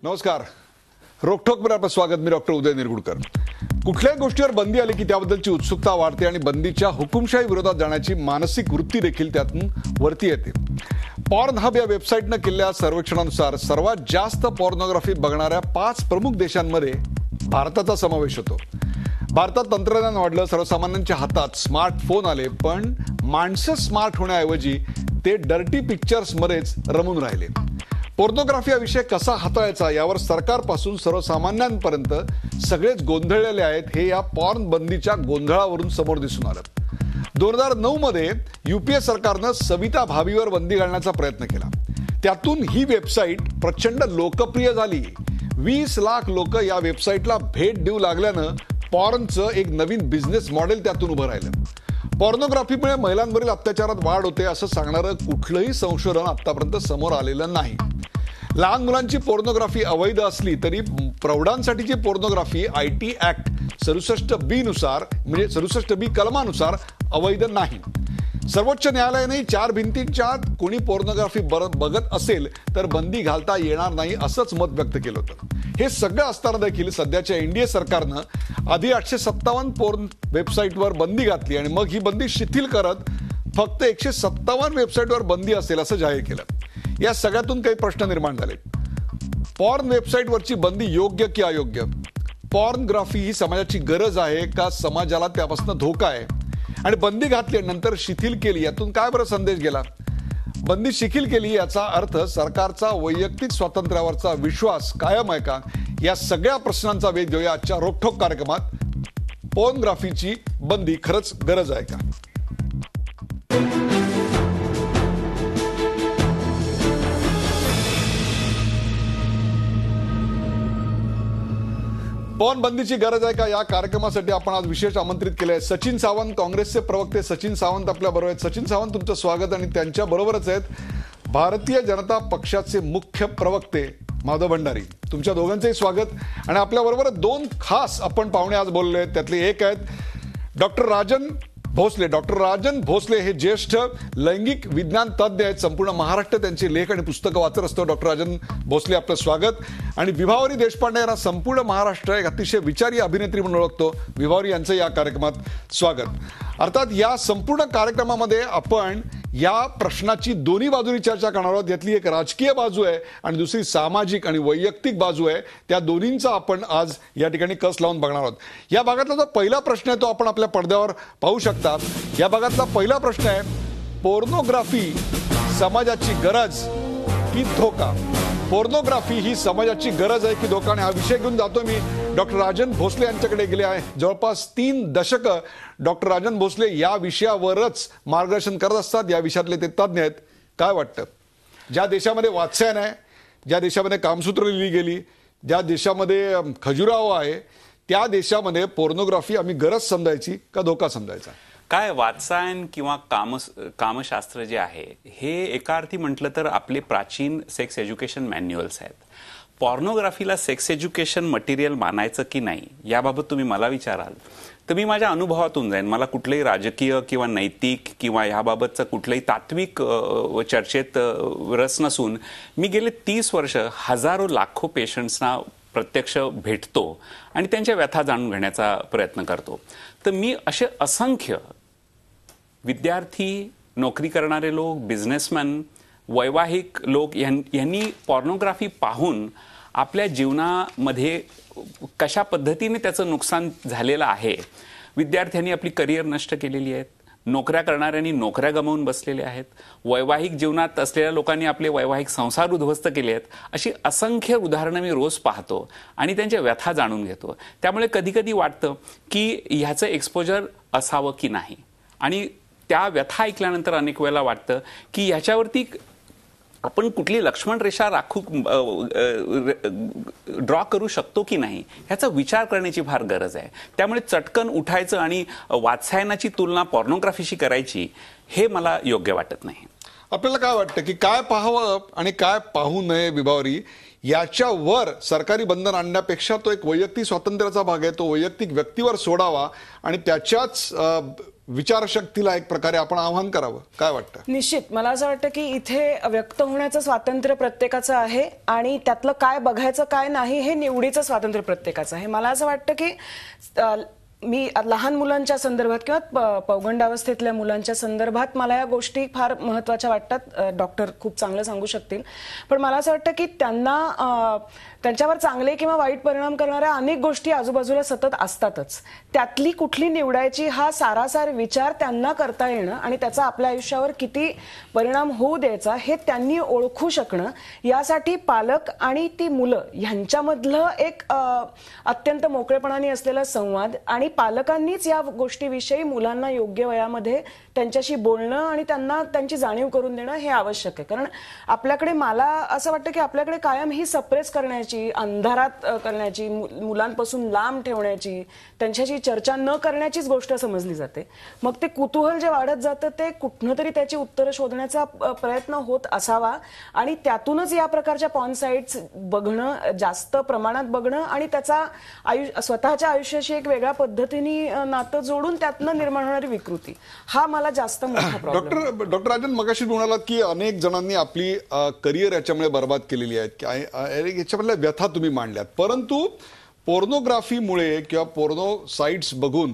नमस्कार. रोखोकमध्ये आपलं स्वागत. मी डॉक्टर उदय निरगुडकर. कुठल्याही गोष्टीवर बंदी आली की त्याबद्दलची उत्सुकता वाढते आणि बंदीच्या हुकुमशाही विरोधात जाण्याची मानसिक वृत्ती देखील त्यातून वरती येते. पॉर्न हब या वेबसाईटनं केलेल्या सर्वेक्षणानुसार सर्वात जास्त पॉर्नोग्राफी बघणाऱ्या 5 प्रमुख देशांमध्ये भारताचा समावेश होतो. भारतात तंत्रज्ञान वाढलं, सर्वसामान्यांच्या हातात स्मार्टफोन आले, पण माणसं स्मार्ट होण्याऐवजी ते डर्टी पिक्चर्समध्येच रमून राहिले. पोर्नोग्राफी हा विषय कसा हाताळायचा यावर सरकारपासून सर्वसामान्यांपर्यंत सगळेच गोंधळलेले आहेत. हे या पॉर्न बंदीच्या गोंधळावरून समोर दिसून आलं. 2009 मध्ये युपीए सरकारनं सविता भाभीवर बंदी घालण्याचा प्रयत्न केला. त्यातून ही वेबसाईट प्रचंड लोकप्रिय झाली. 20 लाख लोक या वेबसाईटला भेट देऊ लागल्यानं पॉर्नचं एक नवीन बिझनेस मॉडेल त्यातून उभं राहिलं. पॉर्नोग्राफीमुळे महिलांवरील अत्याचारात वाढ होते असं सांगणारं कुठलंही संशोधन आतापर्यंत समोर आलेलं नाही. लहान मुलांची पोर्नोग्राफी अवैध असली तरी प्रौढांसाठीची पोर्नोग्राफी आयटी ऍक्ट 67B नुसार म्हणजे 67B कलमानुसार अवैध नाही. सर्वोच्च न्यायालयाने 4 भिंतींच्या आत कोणी पोर्नोग्राफी बघत असेल तर बंदी घालता येणार नाही असंच मत व्यक्त केलं होतं. हे सगळं असताना देखील सध्याच्या एनडीए सरकारनं आधी 857 पोर्न वेबसाईटवर बंदी घातली आणि मग ही बंदी शिथिल करत फक्त 157 वेबसाईटवर बंदी असेल असं जाहीर केलं. या सगळ्यातून काही प्रश्न निर्माण झाले. पॉर्न वेबसाईटवरची बंदी योग्य की अयोग्य? पॉर्नोग्राफी ही समाजाची गरज आहे का समाजाला त्यापासून धोका आहे? आणि बंदी घातल्यानंतर शिथिल केली यातून काय बरं संदेश गेला? बंदी शिथिल केली याचा अर्थ सरकारचा वैयक्तिक स्वातंत्र्यावरचा विश्वास कायम आहे का? या सगळ्या प्रश्नांचा वेध घेऊया आजच्या रोखोक कार्यक्रमात. पोर्नोग्राफीची बंदी खरंच गरज आहे का? पॉर्न बंदीची गरज आहे का या कार्यक्रमासाठी आपण आज विशेष आमंत्रित केले आहे सचिन सावंत, काँग्रेसचे प्रवक्ते सचिन सावंत आपल्या बरोबर आहेत. सचिन सावंत, तुमचं स्वागत. आणि त्यांच्या बरोबरच आहेत भारतीय जनता पक्षाचे मुख्य प्रवक्ते माधव भंडारी. तुमच्या दोघांचंही स्वागत. आणि आपल्या बरोबर 2 खास आपण पाहुणे आज बोलले आहेत. त्यातले एक आहेत डॉक्टर राजन भोसले. डॉक्टर राजन भोसले हे ज्येष्ठ लैंगिक विज्ञान तज्ज्ञ आहेत. संपूर्ण महाराष्ट्र त्यांचे लेख आणि पुस्तकं वाचत असतो. डॉक्टर राजन भोसले, आपलं स्वागत. आणि विभावरी देशपांडे यांना संपूर्ण महाराष्ट्र एक अतिशय विचारी अभिनेत्री म्हणून ओळखतो. विभावरी यांचं या कार्यक्रमात स्वागत. अर्थात या संपूर्ण कार्यक्रमामध्ये आपण या प्रश्नाची दोन्ही बाजूनी चर्चा करणार आहोत. यातली एक राजकीय बाजू आहे आणि दुसरी सामाजिक आणि वैयक्तिक बाजू आहे. त्या दोन्हींचा आपण आज या ठिकाणी कस लावून बघणार आहोत. या भागातला जो पहिला प्रश्न आहे तो आपण आपल्या पडद्यावर पाहू शकता. या भागातला पहिला प्रश्न आहे, पोर्नोग्राफी समाजाची गरज की धोका? पोर्नोग्राफी ही समाजाची गरज आहे की धोका? आणि हा विषय घेऊन जातो मी डॉक्टर राजन भोसले यांच्याकडे. गेले आहे जवळपास 3 दशकं डॉक्टर राजन भोसले या विषयावरच मार्गदर्शन करत असतात. या विषयातले ते तज्ज्ञ आहेत. काय वाटतं, ज्या देशामध्ये वात्स्यायन आहे, ज्या देशामध्ये कामसूत्र लिहिली गेली, ज्या देशामध्ये खजुराहो आहे, त्या देशामध्ये पोर्नोग्राफी आम्ही गरज समजायची का धोका समजायचा? काय वात्सायन किंवा कामशास्त्र जे आहे हे एका अर्थी म्हटलं तर आपले प्राचीन सेक्स एज्युकेशन मॅन्युअल्स आहेत. पॉर्नोग्राफीला सेक्स एज्युकेशन मटेरियल मानायचं की नाही याबाबत तुम्ही मला विचाराल तर मी माझ्या अनुभवातून जाईन. मला कुठलंही राजकीय किंवा नैतिक किंवा याबाबतचं कुठलंही तात्विक चर्चेत रस नसून मी गेले 30 वर्ष हजारो लाखो पेशंट्सना प्रत्यक्ष भेटतो आणि त्यांच्या व्यथा जाणून घेण्याचा प्रयत्न करतो. तर मी असे असंख्य विद्यार्थी, नोकरी करणारे लोक, बिझनेसमॅन, वैवाहिक लोक यांनी पॉर्नोग्राफी पाहून आपल्या जीवनामध्ये कशा पद्धतीने त्याचं नुकसान झालेलं आहे. विद्यार्थ्यांनी आपली करिअर नष्ट केलेली आहेत, नोकऱ्या करणाऱ्यांनी नोकऱ्या गमावून बसलेले आहेत, वैवाहिक जीवनात असलेल्या लोकांनी आपले वैवाहिक संसार उद्ध्वस्त केले आहेत. अशी असंख्य उदाहरणं मी रोज पाहतो आणि त्यांच्या व्यथा जाणून घेतो. त्यामुळे कधी कधी वाटतं की ह्याचं एक्सपोजर असावं की नाही. आणि त्या व्यथा ऐकल्यानंतर अनेक वेळेला वाटतं की ह्याच्यावरती आपण कुठली लक्ष्मण रेषा ड्रॉ करू शकतो की नाही ह्याचा विचार करण्याची फार गरज आहे. त्यामुळे चटकन उठायचं आणि वात्सायनाची तुलना पॉर्नोग्राफीशी करायची हे मला योग्य वाटत नाही. आपल्याला काय वाटतं की काय पाहावं आणि काय पाहू नये विभावरी याच्यावर सरकारी बंधन आणण्यापेक्षा तो एक वैयक्तिक स्वातंत्र्याचा भाग आहे, तो वैयक्तिक व्यक्तीवर सोडावा आणि त्याच्याच विचारशक्तीला एक प्रकारे आपण आव्हान करावं. काय वाटतं? निश्चित मला असं वाटतं की इथे व्यक्त होण्याचं स्वातंत्र्य प्रत्येकाचं आहे आणि त्यातलं काय बघायचं काय नाही हे निवडीचं स्वातंत्र्य प्रत्येकाचं आहे. मला असं वाटतं की मी लहान मुलांच्या संदर्भात किंवा पौगंडावस्थेतल्या मुलांच्या संदर्भात मला या गोष्टी फार महत्त्वाच्या वाटतात. डॉक्टर खूप चांगलं सांगू शकतील. पण मला असं वाटतं की त्यांच्यावर चांगले किंवा वाईट परिणाम करणाऱ्या अनेक गोष्टी आजूबाजूला सतत असतातच. त्यातली कुठली निवडायची हा सारासार विचार त्यांना करता येणं आणि त्याचा आपल्या आयुष्यावर किती परिणाम होऊ द्यायचा हे त्यांनी ओळखू शकणं, यासाठी पालक आणि ती मुलं ह्यांच्यामधलं एक अत्यंत मोकळेपणाने असलेला संवाद आणि पालकांनीच या गोष्टीविषयी मुलांना योग्य वयामध्ये त्यांच्याशी बोलणं आणि त्यांना त्यांची जाणीव करून देणं हे आवश्यक आहे. कारण आपल्याकडे मला असं वाटतं की आपल्याकडे कायम ही सप्रेस करण्याची, अंधारात करण्याची, मुलांपासून लांब ठेवण्याची, त्यांच्याशी चर्चा न करण्याचीच गोष्ट समजली जाते. मग ते कुतूहल जे वाढत जातं ते कुठनं तरी त्याची उत्तरं शोधण्याचा प्रयत्न होत असावा आणि त्यातूनच या प्रकारच्या पॉर्न साइट्स बघणं, जास्त प्रमाणात बघणं आणि त्याचा स्वतःच्या आयुष्याशी एक वेगळ्या पद्धतीने नातं जोडून त्यातनं निर्माण होणारी विकृती हा मला जास्त मोठा प्रॉब्लेम. डॉक्टर राजन, मगाशी म्हणालात की अनेक जणांनी आपली करिअर याच्यामुळे बर्बाद केलेली आहेत, याच्यामधल्या व्यथा तुम्ही मांडल्यात. परंतु पोर्नोग्राफीमुळे किंवा पोर्नो साइट्स बघून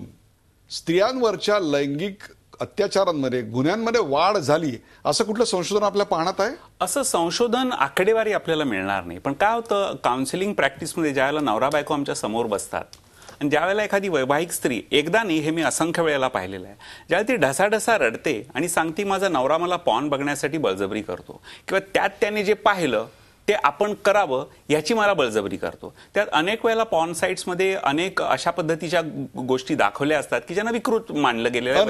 स्त्रियांवरच्या लैंगिक अत्याचारांमध्ये, गुन्ह्यांमध्ये वाढ झाली असं कुठलं संशोधन आपल्या पाहण्यात आहे? असं संशोधन आकडेवारी आपल्याला मिळणार नाही. पण काय होतं, काउन्सिलिंग प्रॅक्टिसमध्ये ज्यावेळेला नवरा बायको आमच्या समोर बसतात आणि ज्यावेळेला एखादी वैवाहिक स्त्री, एकदा नाही हे मी असंख्य वेळेला पाहिलेलं आहे, ज्यावेळेला ती ढसाढसा रडते आणि सांगते माझा नवरा मला पॉर्न बघण्यासाठी बळजबरी करतो किंवा त्यात त्याने जे पाहिलं ते आपण करावं याची मला बळजबरी करतो. त्यात अनेक वेळेला पॉर्न साइट्समध्ये अनेक अशा पद्धतीच्या गोष्टी दाखवल्या असतात की ज्यांना विकृत मानलं गेलेलं आहे,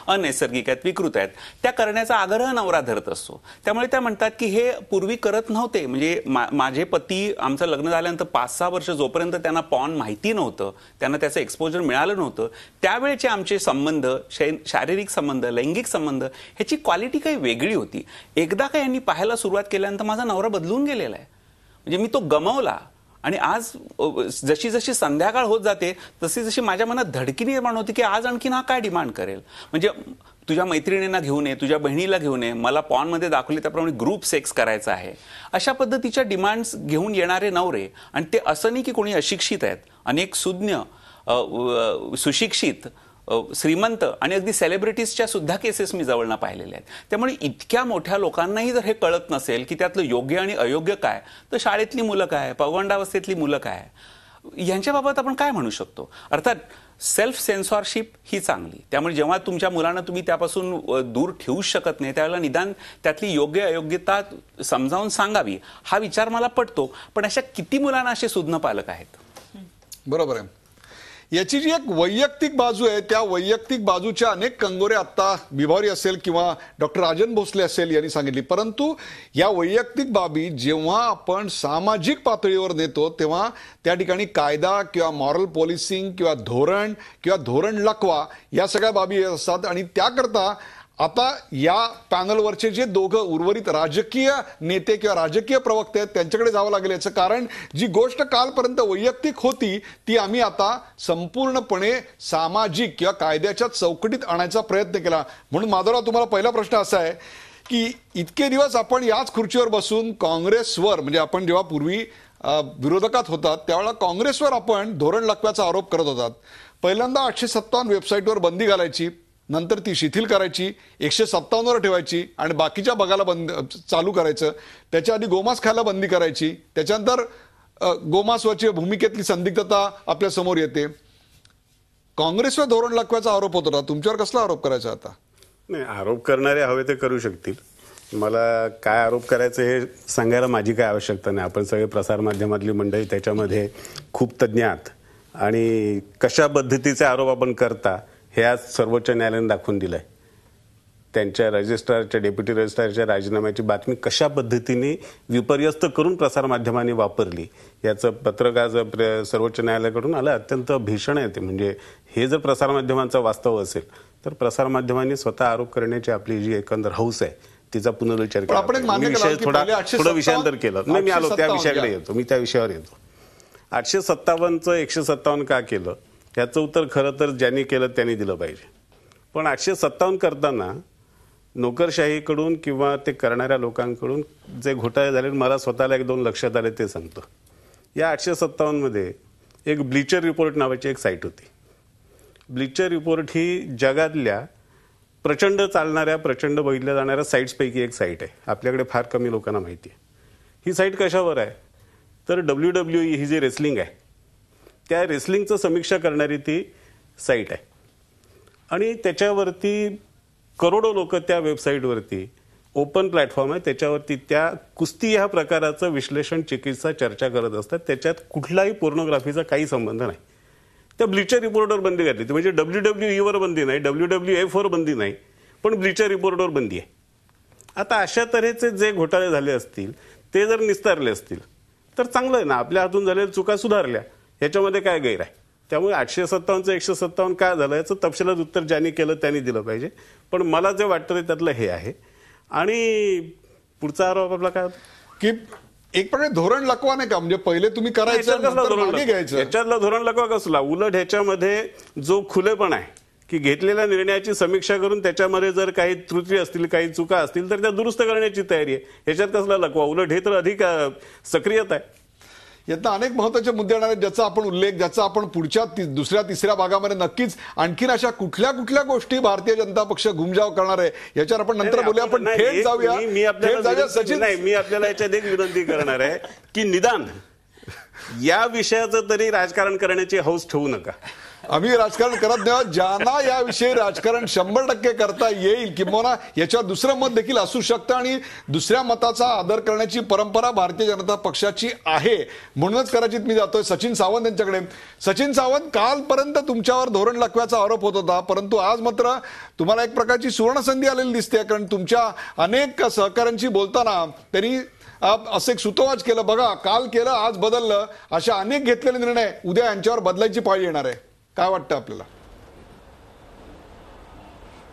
अनैसर्गिक आहेत, विकृत आहेत. त्या करण्याचा आग्रह नवरा धरत असतो. त्यामुळे त्या म्हणतात की हे पूर्वी करत नव्हते. म्हणजे माझे पती, आमचं लग्न झाल्यानंतर 5-6 वर्ष जोपर्यंत त्यांना पॉर्न माहिती नव्हतं, त्यांना त्याचं एक्सपोजर मिळालं नव्हतं, त्यावेळेचे आमचे संबंध, शारीरिक संबंध, लैंगिक संबंध ह्याची क्वालिटी काही वेगळी होती. एकदा का यांनी पाहायला सुरुवात केल्यानंतर माझा नवरा बदलून गेलेला आहे. म्हणजे मी तो गमावला आणि आज जशी जशी संध्याकाळ होत जाते तशी जशी माझ्या मनात धडकी निर्माण होती की आज आणखीन हा काय डिमांड करेल. म्हणजे तुझ्या मैत्रिणींना घेऊन ये, तुझ्या बहिणीला घेऊन ये, मला पॉर्नमध्ये दाखवले त्याप्रमाणे ग्रुप सेक्स करायचा आहे, अशा पद्धतीच्या डिमांड्स घेऊन येणारे नवरे. आणि ते असं नाही की कोणी अशिक्षित आहेत, अनेक सुज्ञ, सुशिक्षित, श्रीमंत आणि अगदी सेलिब्रिटीजच्या सुद्धा केसेस मी जवळना पाहिलेल्या आहेत. त्यामुळे इतक्या मोठ्या लोकांनाही जर हे कळत नसेल की त्यातलं योग्य आणि अयोग्य काय, तर शाळेतली मुलं काय, पौगंडावस्थेतली मुलं काय, यांच्याबाबत आपण काय म्हणू शकतो. अर्थात सेल्फ सेन्सॉरशिप ही चांगली. त्यामुळे जेव्हा तुमच्या मुलांना तुम्ही त्यापासून दूर ठेवू शकत नाही त्यावेळेला निदान त्यातली योग्य अयोग्यता समजावून सांगावी हा विचार मला पटतो. पण अशा किती मुलांना असे सुज्ञ पालक आहेत? बरोबर आहे. याची जी एक वैयक्तिक बाजू आहे त्या वैयक्तिक बाजूच्या अनेक कंगोरे आता बिभारी असेल किंवा डॉक्टर राजन भोसले असेल यांनी सांगितली. परंतु या वैयक्तिक बाबी जेव्हा आपण सामाजिक पातळीवर नेतो तेव्हा त्या ठिकाणी कायदा किंवा मॉरल पॉलिसिंग किंवा धोरण लकवा या सगळ्या बाबी असतात. आणि त्याकरता आता या पॅनलवरचे जे दोघं उर्वरित राजकीय नेते किंवा राजकीय प्रवक्ते आहेत त्यांच्याकडे जावं लागेल. याचं कारण जी गोष्ट कालपर्यंत वैयक्तिक होती ती आम्ही आता संपूर्णपणे सामाजिक किंवा कायद्याच्या चौकटीत आणायचा प्रयत्न केला. म्हणून माधवराव, तुम्हाला पहिला प्रश्न असा आहे की इतके दिवस आपण याच खुर्चीवर बसून काँग्रेसवर, म्हणजे आपण जेव्हा पूर्वी विरोधकात होतात त्यावेळेला काँग्रेसवर आपण धोरण लकव्याचा आरोप करत होतात. पहिल्यांदा 857 वेबसाईटवर बंदी घालायची, नंतर ती शिथिल करायची, 157 वर ठेवायची आणि बाकीच्या बघायला चालू करायचं. त्याच्या आधी गोमांस खायला बंदी करायची. त्याच्यानंतर गोमांसवरची भूमिकेतली संदिग्धता आपल्या समोर येते. काँग्रेसवर धोरण लकव्याचा आरोप होत होता, तुमच्यावर कसला आरोप करायचा आता? नाही, आरोप करणारे हवे ते करू शकतील. मला काय आरोप करायचं हे सांगायला माझी काय आवश्यकता नाही. आपण सगळे प्रसारमाध्यमातली मंडळी त्याच्यामध्ये खूप तज्ज्ञ आहात आणि कशा पद्धतीचे आरोप आपण करता हे आज सर्वोच्च न्यायालयाने दाखवून दिलंय. त्यांच्या रजिस्ट्रारच्या, डेप्युटी रजिस्ट्रारच्या राजीनाम्याची बातमी कशा पद्धतीने विपर्यस्त करून प्रसारमाध्यमांनी वापरली याचं पत्रक आज सर्वोच्च न्यायालयाकडून आलं. अत्यंत भीषण आहे ते. म्हणजे हे जर प्रसारमाध्यमांचं वास्तव असेल तर प्रसारमाध्यमांनी स्वतः आरोप करण्याची आपली जी एकंदर हौस आहे तिचा पुनर्विचार पण आपण एक केला. मान्य मी केलं विषय की थोडा पहिले 857 थोडं विषयांतर केलं. नाही, मी आलो त्या 857 विषयाकडे येतो. मी त्या विषयावर येतो. 857चं 157 का केलं याचं उत्तर खरं तर ज्यांनी केलं त्यांनी दिलं पाहिजे. पण 857 करताना नोकरशाहीकडून किंवा ते करणाऱ्या लोकांकडून जे घोटाळे झाले मला स्वतःला 1-2 लक्षात आले ते सांगतो. या 857 मध्ये एक ब्लीचर रिपोर्ट नावाची एक साईट होती. ब्लीचर रिपोर्ट ही जगातल्या प्रचंड चालणाऱ्या प्रचंड बघितल्या जाणाऱ्या साईट्सपैकी एक साईट आहे. आपल्याकडे फार कमी लोकांना माहिती आहे. ही साईट कशावर आहे तर WWE ही जी रेसलिंग आहे त्या रेसलिंगचं समीक्षा करणारी ती साईट आहे. आणि त्याच्यावरती करोडो लोक त्या वेबसाईटवरती ओपन प्लॅटफॉर्म आहे त्याच्यावरती त्या कुस्ती ह्या प्रकाराचं विश्लेषण चिकित्सा चर्चा करत असतात. त्याच्यात कुठलाही पोर्नोग्राफीचा काही संबंध नाही. त्या ब्लीचर रिपोर्टवर बंदी घातली. म्हणजे WWE वर बंदी नाही, WWF वर बंदी नाही, पण ब्लीचर रिपोर्टवर बंदी आहे. आता अशा तऱ्हेचे जे घोटाळे झाले असतील ते जर निस्तारले असतील तर चांगलं आहे ना. आपल्या हातून झालेल्या चुका सुधारल्या याच्यामध्ये काय गैर आहे. त्यामुळे 857चं 157 काय झालं याचं तपशिलात उत्तर ज्यांनी केलं त्यांनी दिलं पाहिजे. पण मला जे वाटतं ते त्यातलं हे आहे. आणि पुढचा आरोप आपला काय होता की एक प्रकारे धोरण लकवा नाही का, म्हणजे पहिले तुम्ही करायचं नंतर मागे घ्यायचं. याच्यातला धोरण लकवा कसला. उलट ह्याच्यामध्ये जो खुलेपणा आहे की घेतलेल्या निर्णयाची समीक्षा करून त्याच्यामध्ये जर काही त्रुटी असतील काही चुका असतील तर त्या दुरुस्त करण्याची तयारी आहे. ह्याच्यात कसला लकवा. उलट हे तर अधिक सक्रियता आहे. यातनं अनेक महत्वाचे मुद्दे येणार आहेत ज्याचा आपण उल्लेख ज्याचा आपण पुढच्या दुसऱ्या तिसऱ्या भागामध्ये नक्कीच आणखीन अशा कुठल्या कुठल्या गोष्टी भारतीय जनता पक्ष घुमजाव करणार आहे याच्यावर आपण नंतर बोलूया. पण थेट जाऊया. मी आपल्याला याच्यात एक विनंती करणार आहे की निदान या विषयाचं तरी राजकारण करण्याची हौस ठेवू नका. आम्ही राजकारण करत नाही. ज्यांना याविषयी राजकारण 100% करता येईल किंवा याच्यावर दुसरं मत देखील असू शकतं आणि दुसऱ्या मताचा आदर करण्याची परंपरा भारतीय जनता पक्षाची आहे. म्हणूनच कदाचित मी जातोय सचिन सावंत यांच्याकडे. सचिन सावंत, कालपर्यंत तुमच्यावर धोरण लकव्याचा आरोप होत होता परंतु आज मात्र तुम्हाला एक प्रकारची सुवर्ण संधी आलेली दिसते. कारण तुमच्या अनेक सहकाऱ्यांशी बोलताना त्यांनी असं एक सुतोवाच केलं, बघा काल केलं आज बदललं, अशा अनेक घेतलेले निर्णय उद्या यांच्यावर बदलायची पाळी येणार आहे. काय वाटतं आपल्याला?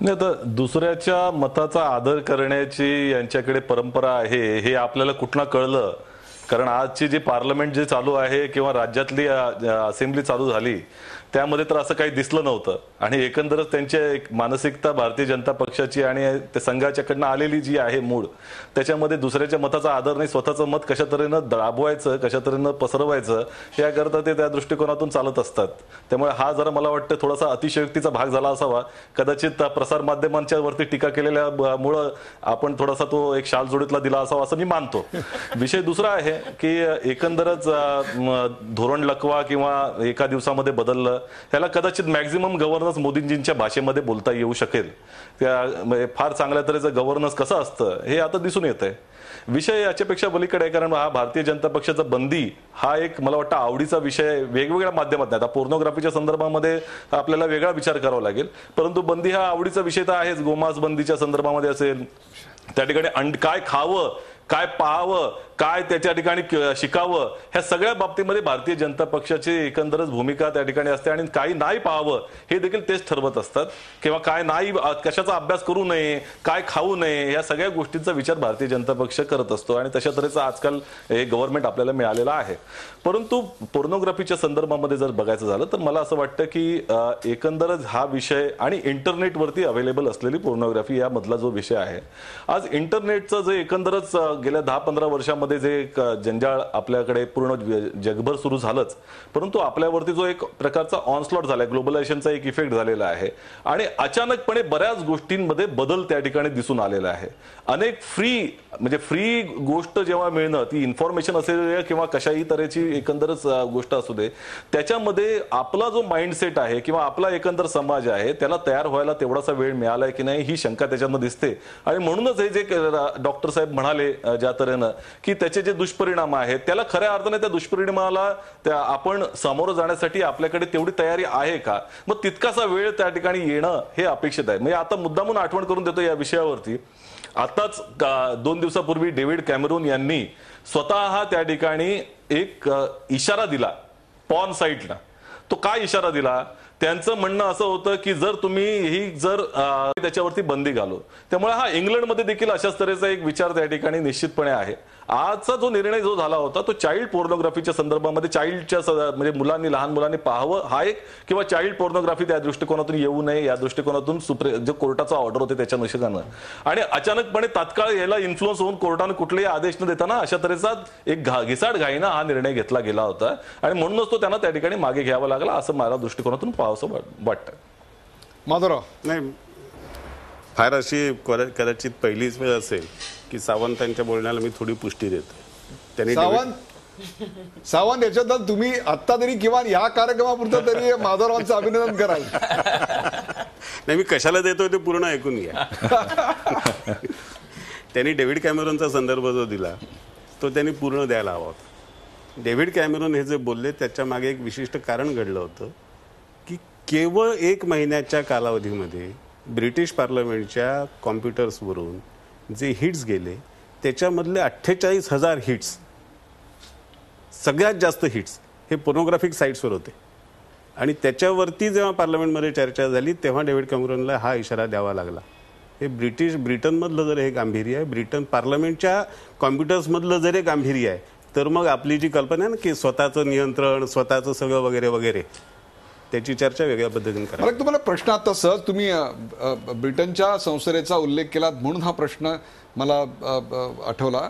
नाही, तर दुसऱ्याच्या मताचा आदर करण्याची यांच्याकडे परंपरा आहे हे आपल्याला कुठनं कळलं. कारण आजची जी पार्लमेंट जे चालू आहे किंवा राज्यातली असेंब्ली चालू झाली त्यामध्ये तर असं काही दिसलं नव्हतं. आणि एकंदरच त्यांची एक मानसिकता भारतीय जनता पक्षाची आणि त्या संघाच्याकडनं आलेली जी आहे मूळ त्याच्यामध्ये दुसऱ्याच्या मताचा आदर नाही, स्वतःचं मत कशा तऱ्हेनं दाबवायचं कशा तऱ्हेनं पसरवायचं याकरता ते त्या दृष्टिकोनातून चालत असतात. त्यामुळे हा जरा मला वाटतं थोडासा अतिशयोक्तीचा भाग झाला असावा. कदाचित प्रसार माध्यमांच्या वरती टीका केलेल्यामुळं आपण थोडासा तो एक शाल जोडीतला दिला असावा असं मी मानतो. विषय दुसरा आहे की एकंदरच धोरण लकवा किंवा एका दिवसामध्ये बदललं ह्याला कदाचित मॅक्झिमम गव्हर्नन्स मोदींजींच्या भाषेमध्ये बोलता येऊ शकेल. त्या फार चांगल्या तऱ्हेचं गव्हर्नन्स कसं असतं हे आता दिसून येत आहे. विषय याच्यापेक्षा पलीकडे आहे. कारण हा भारतीय जनता पक्षाचा बंदी हा एक मला वाटतं आवडीचा विषय वेगवेगळ्या माध्यमात नाही. आता पोर्नोग्राफीच्या संदर्भामध्ये आपल्याला वेगळा विचार करावा लागेल परंतु बंदी हा आवडीचा विषय तर आहेच. गोमांस बंदीच्या संदर्भामध्ये असेल त्या ठिकाणी काय खावं काय पाहावं काय त्याच्या ठिकाणी शिकावं ह्या सगळ्या बाबतीमध्ये भारतीय जनता पक्षाची एकंदरच भूमिका त्या ठिकाणी असते. आणि काही नाही पाहावं हे देखील तेच ठरवत असतात किंवा काय नाही कशाचा अभ्यास करू नये काय खाऊ नये या सगळ्या गोष्टींचा विचार भारतीय जनता पक्ष करत असतो. आणि तशा तऱ्हेचं आजकाल हे गव्हर्नमेंट आपल्याला मिळालेलं आहे. परंतु पोर्नोग्राफीच्या संदर्भामध्ये जर बघायचं झालं तर मला असं वाटतं की एकंदरच हा विषय आणि इंटरनेटवरती अवेलेबल असलेली पोर्नोग्राफी यामधला जो विषय आहे आज इंटरनेटचं जे एकंदरच गेल्या 10-15 वर्षामध्ये जे एक जंजाळ आपल्याकडे पूर्ण जगभर सुरू झालंच परंतु आपल्यावरती जो एक प्रकारचा ऑनस्लॉट झालाय ग्लोबलायझेशनचा एक इफेक्ट झालेला आहे आणि अचानकपणे बऱ्याच गोष्टींमध्ये बदल त्या ठिकाणी दिसून आलेला आहे. अनेक फ्री गोष्ट जेव्हा मिळणं ती इन्फॉर्मेशन असेल किंवा कशाही तऱ्हेची एकंदरच गोष्ट असू दे त्याच्यामध्ये आपला जो माइंडसेट आहे किंवा आपला एकंदर समाज आहे त्याला तयार व्हायला तेवढासा वेळ मिळालाय की नाही ही शंका त्याच्यानं दिसते. आणि म्हणूनच हे जे डॉक्टर साहेब म्हणाले ज्या तऱ्हेनं की त्याचे जे दुष्परिणाम आहेत त्याला खऱ्या अर्थाने त्या दुष्परिणामाला आपण सामोरं जाण्यासाठी आपल्याकडे तेवढी तयारी आहे का मग तितकासा वेळ त्या ठिकाणी येणं हे अपेक्षित आहे. म्हणजे आता मुद्दामून आठवण करून देतो या विषयावरती. आताच 2 दिवसापूर्वी डेव्हिड कॅमेरून यांनी स्वतः त्या ठिकाणी एक इशारा दिला पॉर्न साईटला. तो काय इशारा दिला त्यांचं म्हणणं असं होतं की जर तुम्ही ही जर त्याच्यावरती बंदी घालू, त्यामुळे हा इंग्लंडमध्ये देखील अशाच तऱ्हेचा एक विचार त्या ठिकाणी निश्चितपणे आहे. आजचा जो निर्णय जो झाला होता तो चाइल्ड पोर्नोग्राफीच्या संदर्भामध्ये, चाइल्डच्या म्हणजे मुलांनी, लहान मुलांनी पाहावं हा एक, किंवा चाइल्ड पोर्नोग्राफी त्या दृष्टिकोनातून येऊ नये या दृष्टिकोनातून जो कोर्टाचा ऑर्डर होते त्याच्या अनुषंगानं, आणि अचानकपणे तात्काळ याला इन्फ्लुअन्स होऊन कोर्टाने कुठलेही आदेश न देताना अशा तऱ्हेचा एक घिसाड घाईनं हा निर्णय घेतला गेला होता, आणि म्हणूनच तो त्यांना त्या ठिकाणी मागे घ्यावा लागला असं मला दृष्टिकोनातून पाहावंसं वाटतं. माधवराव, नाही, फार अशी कदाचित पहिलीच वेळ असेल की सावंतांच्या बोलण्याला मी थोडी पुष्टी देतो. त्यांनी सावंत याच्यात तुम्ही आत्ता तरी किंवा या कार्यक्रमापुरतं तरी माधवरावांचं अभिनंदन कराल. नाही, मी कशाला देतोय ते पूर्ण ऐकून घ्या. त्यांनी डेव्हिड कॅमेरॉनचा संदर्भ जो दिला तो त्यांनी पूर्ण द्यायला हवा होता. डेव्हिड कॅमेरॉन हे जे बोलले त्याच्या मागे एक विशिष्ट कारण घडलं होतं की केवळ 1 महिन्याच्या कालावधीमध्ये ब्रिटिश पार्लमेंटच्या कॉम्प्युटर्सवरून जे हिट्स गेले त्याच्यामधले 48,000 हिट्स, सगळ्यात जास्त हिट्स हे पोर्नोग्राफिक साईट्सवर होते. आणि त्याच्यावरती जेव्हा पार्लमेंटमध्ये चर्चा झाली तेव्हा डेव्हिड कॅमेरॉनला हा इशारा द्यावा लागला. हे ब्रिटनमधलं जर हे गांभीर्य आहे, ब्रिटन पार्लमेंटच्या कॉम्प्युटर्समधलं जर हे गांभीर्य आहे, तर मग आपली जी कल्पना आहे ना की स्वतःचं नियंत्रण, स्वतःचं सगळं वगैरे वगैरे, त्याची चर्चा वेगळ्या पद्धतीने करा. मला तुम्हाला प्रश्न आता सहज तुम्ही ब्रिटनच्या संसदेचा उल्लेख केला म्हणून हा प्रश्न मला आठवला.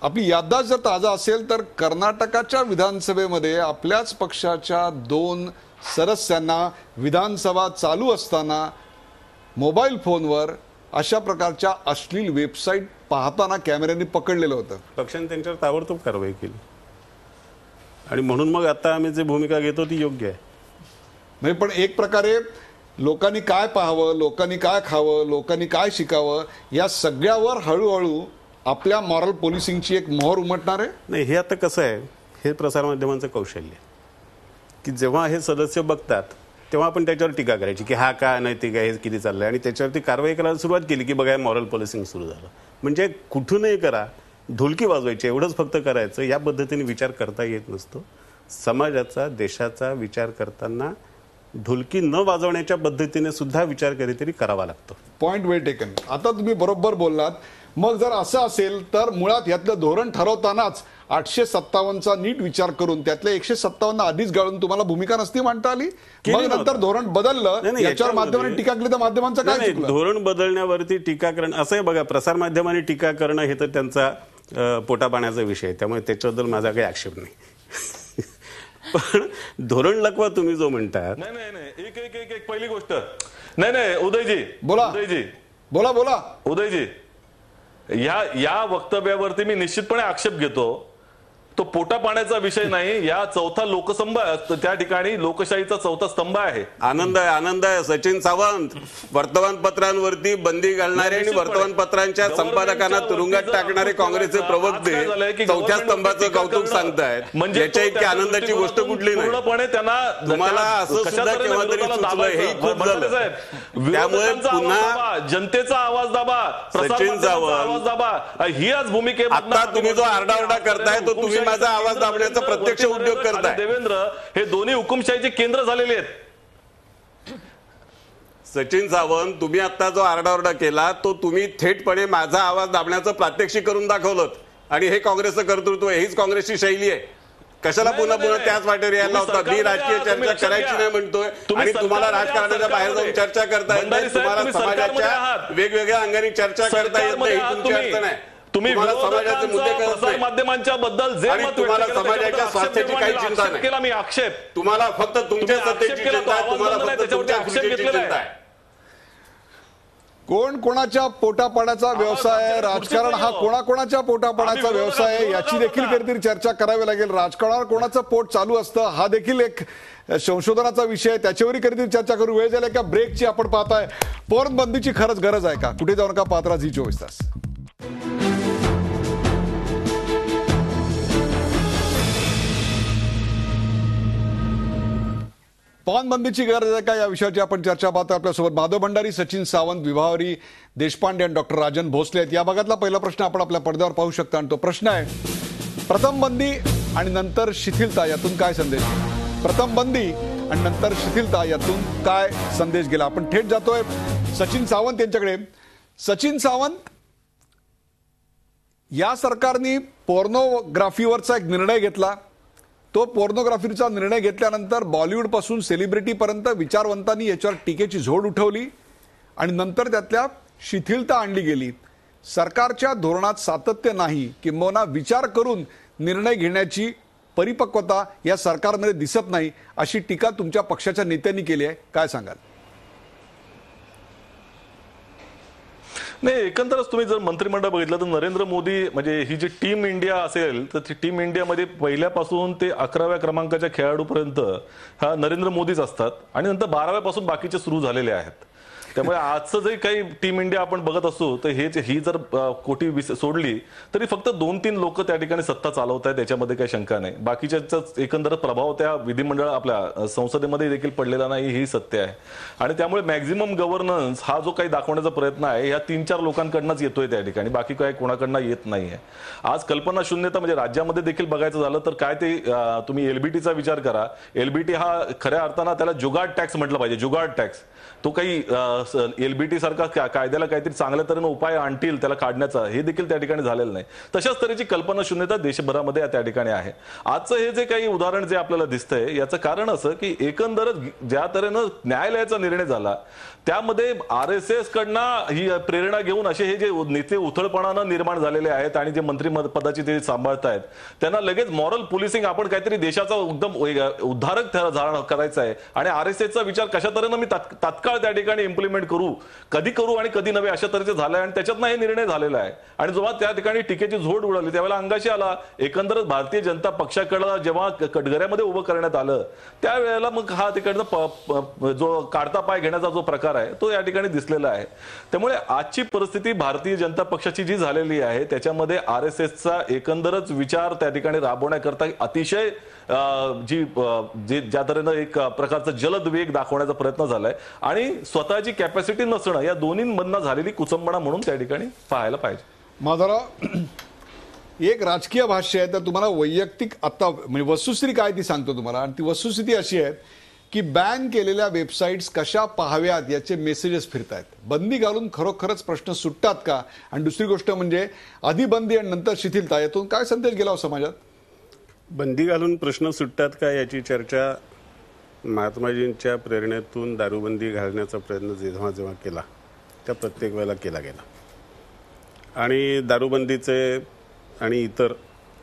आपली याददाश्त जर ताजा असेल तर कर्नाटकाच्या विधानसभेमध्ये आपल्याच पक्षाच्या 2 सदस्यांना विधानसभा चालू असताना मोबाईल फोनवर अशा प्रकारच्या अश्लील वेबसाईट पाहताना कॅमेऱ्यांनी पकडलेलं होतं. पक्षाने त्यांच्यावर ताबडतोब कारवाई केली आणि म्हणून मग आता आम्ही जी भूमिका घेतो ती योग्य आहे. म्हणजे पण एक प्रकारे लोकांनी काय पाहावं, लोकांनी काय खावं, लोकांनी काय शिकावं या सगळ्यावर हळूहळू आपल्या मॉरल पोलिसिंगची एक मोहर उमटणार आहे. नाही, हे आता कसं आहे, हे प्रसारमाध्यमांचं कौशल्य की जेव्हा हे सदस्य बघतात तेव्हा आपण त्याच्यावर टीका करायची की हा काय नैतिक आहे, हे किती चाललंय, आणि त्याच्यावरती कारवाई करायला सुरुवात केली की बघा मॉरल पोलिसिंग सुरू झालं. म्हणजे कुठूनही करा, ढोलकी वाजवायची एवढंच फक्त करायचं, या पद्धतीने विचार करता येत नसतो. समाजाचा, देशाचा विचार करताना ढोलकी न वाजवण्याच्या पद्धतीने सुद्धा विचार कधीतरी करावा लागतो. पॉइंट वेल टेकन. आता तुम्ही बरोबर बोललात. मग जर असं असेल तर मुळात यातलं धोरण ठरवतानाच 857चा नीट विचार करून त्यातले 157 आधीच गाळून तुम्हाला भूमिका नसती मांडता आली, मग नंतर धोरण बदललं, याच्यावर माध्यमांनी टीका केली तर माध्यमांचं काय चुकलं? धोरण बदलण्यावरती टीका करणं असं आहे बघा, प्रसारमाध्यमांनी टीका करणं हे तर त्यांचा पोटापाण्याचा विषय आहे, त्यामुळे त्याच्याबद्दल माझा काही आक्षेप नाही. पण धोरण लकवा तुम्ही जो म्हणतात, नाही एक पहिली गोष्ट, नाही उदयजी बोला, उदयजी बोला उदयजी, या वक्तव्यावरती मी निश्चितपणे आक्षेप घेतो. तो पोटा पाण्याचा विषय नाही, या चौथा लोकसंभ त्या ठिकाणी लोकशाहीचा चौथा स्तंभ आहे. आनंद आहे. सचिन सावंत वर्तमानपत्रांवरती बंदी घालणारे आणि वर्तमानपत्रांच्या संपादकांना तुरुंगात टाकणारे काँग्रेसचे प्रवक्ते चौथ्या स्तंभाचं कौतुक सांगतायत. म्हणजे याच्या इतकी आनंदाची गोष्ट कुठली नाही. पूर्णपणे त्यांना तुम्हाला असं सुद्धा केव्हा तरी सुचलं, हे खूप झालं. त्यामुळे पुन्हा जनतेचा आवाज दाबा, सचिन सावंत आवाज दाबा, ही आज भूमिके. आता तुम्ही जो आरडाओरडा करताय तो तुम्ही माझा आवाज दाबण्याचा प्रत्यक्ष उद्योग करताय. देवेंद्र हे दोन्ही हुकुमशाहीचे केंद्र झालेले आहेत. सचिन सावंत, तुम्ही आता जो आरडाओरडा केला तो तुम्ही थेटपणे माझा आवाज दाबण्याचं प्रात्यक्षिक करून दाखवलं, आणि हे काँग्रेसचं कर्तृत्व आहे, हीच काँग्रेसची शैली आहे. कशाला पुन्हा त्याच वाटेवर यायला होता? मी राजकीय चर्चा करायची नाही म्हणतोय आणि तुम्हाला राजकारणाच्या बाहेर जाऊन चर्चा करता येत नाही, तुम्हाला समाजाच्या वेगवेगळ्या अंगाने चर्चा करता येत नाही, ही तुमची अडचण आहे. तुम्ही समाजाचे मुद्दे करत नाही, माध्यमांच्या बद्दल जे मत तुम्हाला समाजाच्या स्वास्थ्याची काही चिंता नाही. केला मी आक्षेप, तुम्हाला फक्त तुमच्या सत्तेची चिंता आहे, तुम्हाला फक्त तुमच्या खुर्चीची चिंता आहे. कोण कोणाच्या पोटापाण्याचा व्यवसाय आहे, राजकारण हा कोणाकोणाच्या पोटापाण्याचा व्यवसाय आहे याची देखील कधीतरी चर्चा करावी लागेल. राजकारणावर कोणाचं पोट चालू असतं हा देखील एक संशोधनाचा विषय आहे, त्याच्यावरही कधीतरी चर्चा करू. वेळ झाली का ब्रेकची? आपण पाहताय पोर्नबंदीची खरंच गरज आहे का? कुठे जाऊ नका, पाहत राहा झी 24 तास. पानबंदीची गरज आहे का या विषयाची आपण चर्चा पाहतो. आपल्यासोबत माधव भंडारी, सचिन सावंत, विभावरी देशपांडे आणि डॉक्टर राजन भोसले आहेत. या भागातला पहिला प्रश्न आपण आपल्या पडद्यावर पाहू शकता आणि तो प्रश्न आहे, प्रथम बंदी आणि नंतर शिथिलता यातून काय संदेश? प्रथम बंदी आणि नंतर शिथिलता यातून काय संदेश गेला. आपण थेट जातोय सचिन सावंत यांच्याकडे. सचिन सावंत, या सरकारने पोर्नोग्राफीवरचा एक निर्णय घेतला. तो पोर्नोग्राफीचा निर्णय घेतल्यानंतर बॉलिवूडपासून सेलिब्रिटीपर्यंत विचारवंतांनी याच्यावर टीकेची झोड उठवली आणि नंतर त्यातल्या शिथिलता आणली गेली. सरकारच्या धोरणात सातत्य नाही, किंबहुना विचार करून निर्णय घेण्याची परिपक्वता या सरकारमध्ये दिसत नाही, अशी टीका तुमच्या पक्षाच्या नेत्यांनी केली आहे. काय सांगाल? नाही, एकंदरच तुम्ही जर मंत्रिमंडळ बघितलं तर नरेंद्र मोदी म्हणजे ही जी टीम इंडिया असेल तर ती टीम इंडियामध्ये पहिल्यापासून ते 11व्या क्रमांकाच्या खेळाडूपर्यंत हा नरेंद्र मोदीच असतात आणि नंतर 12व्यापासून बाकीचे सुरू झालेले आहेत. त्यामुळे आजचं जे काही टीम इंडिया आपण बघत असू तर ही जर कोटी सोडली तरी फक्त 2-3 लोक त्या ठिकाणी सत्ता चालवत आहेत, त्याच्यामध्ये काही शंका नाही. बाकीच्या एकंदर प्रभाव त्या विधिमंडळ आपल्या संसदेमध्ये देखील पडलेला नाही, ही सत्य आहे. आणि त्यामुळे मॅक्झिमम गव्हर्नन्स हा जो काही दाखवण्याचा प्रयत्न आहे या 3-4 लोकांकडनंच येतोय त्या ठिकाणी, बाकी काही कोणाकडनं येत नाहीये. आज कल्पना शून्यता म्हणजे राज्यामध्ये देखील बघायचं झालं तर काय ते तुम्ही एलबीटीचा विचार करा. एलबीटी हा खऱ्या अर्थानं त्याला जुगाड टॅक्स म्हटलं पाहिजे. जुगाड टॅक्स तो काही एलबीटी सारखा कायद्याला काहीतरी चांगल्या तऱ्हेने उपाय आणतील त्याला काढण्याचा, हे देखील त्या ठिकाणी झालेलं नाही. तशाच तऱ्हेची कल्पना शून्यता देशभरामध्ये त्या ठिकाणी आहे. आजचं हे जे काही उदाहरण जे आपल्याला दिसतंय याचं कारण असं की एकंदरच ज्या तऱ्हेनं न्यायालयाचा निर्णय झाला त्यामध्ये RSS कडनं ही प्रेरणा घेऊन असे हे जे नेते उथळपणानं निर्माण झालेले आहेत आणि जे मंत्रिपदाची ते सांभाळतायत त्यांना लगेच मॉरल पोलिसिंग, आपण काहीतरी देशाचा एकदम उद्धारक करायचा आहे आणि RSSचा विचार कशा तऱ्हेनं मी तात्काळ त्या ठिकाणी इम्प्लिमेंट कधी करू आणि कधी नव्हे अशा तऱ्हेचे झालं आणि त्याच्यातनं हे निर्णय झालेला आहे. आणि जेव्हा त्या ठिकाणी टीकेची झोड उडाली त्यावेळेला अंगाशी आला एकंदरच भारतीय जनता पक्षाकडे जेव्हा कटघऱ्यामध्ये उभं करण्यात आलं त्यावेळेला मग हा तिकडनं जो काढता पाय घेण्याचा जो प्रकार आहे तो या ठिकाणी दिसलेला आहे. त्यामुळे आजची परिस्थिती भारतीय जनता पक्षाची जी झालेली आहे त्याच्यामध्ये RSSचा एकंदरच विचार त्या ठिकाणी राबवण्याकरता अतिशय ज्या तऱ्हेनं एक प्रकारचा जलद वेग दाखवण्याचा प्रयत्न झालाय आणि स्वतःची कॅपॅसिटी नसणं या दोन्हींमधनं झालेली कुचंबणा म्हणून त्या ठिकाणी पाहायला पाहिजे. माझा एक राजकीय भाष्य आहे तर तुम्हाला वैयक्तिक आता म्हणजे वस्तुस्थिती काय ती सांगतो तुम्हाला. आणि ती वस्तुस्थिती अशी आहे की बॅन केलेल्या वेबसाईट्स कशा पाहाव्यात याचे मेसेजेस फिरत आहेत. बंदी घालून खरोखरच प्रश्न सुटतात का? आणि दुसरी गोष्ट म्हणजे आधी बंदी आणि नंतर शिथिलता, यातून काय संदेश गेला समाजात? बंदी घालून प्रश्न सुटतात का याची चर्चा महात्माजींच्या प्रेरणेतून दारूबंदी घालण्याचा प्रयत्न जेव्हा जेव्हा केला त्या प्रत्येक वेळेला केला गेला. आणि दारूबंदीचे आणि इतर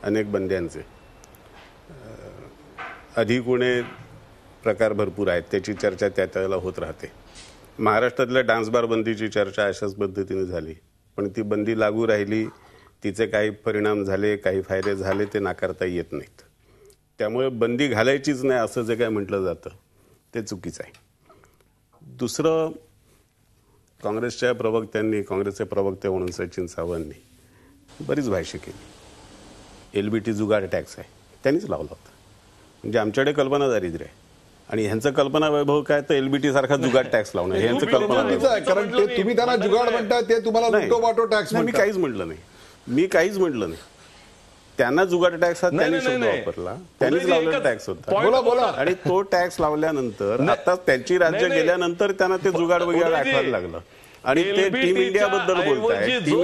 अनेक बंद्यांचे अधिक उणे प्रकार भरपूर आहेत, त्याची चर्चा त्या त्याला होत राहते. महाराष्ट्रातल्या डान्स बार बंदीची चर्चा अशाच पद्धतीने झाली, पण ती बंदी लागू राहिली, तिचे काही परिणाम झाले, काही फायदे झाले ते नाकारता येत नाहीत. त्यामुळे बंदी घालायचीच नाही असं जे काय म्हटलं जातं ते चुकीचं आहे. दुसरं, काँग्रेसच्या प्रवक्त्यांनी, काँग्रेसचे प्रवक्ते म्हणून सचिन सावंतनी बरीच भाष्य केली. LBT जुगाड टॅक्स आहे त्यांनीच लावला होता. म्हणजे आमच्याकडे कल्पना दारिद्र्य आहे आणि ह्यांचं कल्पना वैभव काय तर LBT सारखा जुगाड टॅक्स लावणं हे यांचं कल्पना आहे. कारण ते तुम्ही त्यांना जुगाड म्हणताय ते तुम्हाला लुटो वाटो टॅक्स. मी काहीच म्हटलं नाही. त्यांना जुगाड टॅक्स हा त्यांनी शब्द वापरला, त्यांनीच लावलेला टॅक्स होता. बोला. आणि तो टॅक्स लावल्यानंतर आता त्यांची राज्य गेल्यानंतर त्यांना ते जुगाड वगैरे आठवायला लागलं. आणि ते टीम इंडियाबद्दल बोलताय, टीम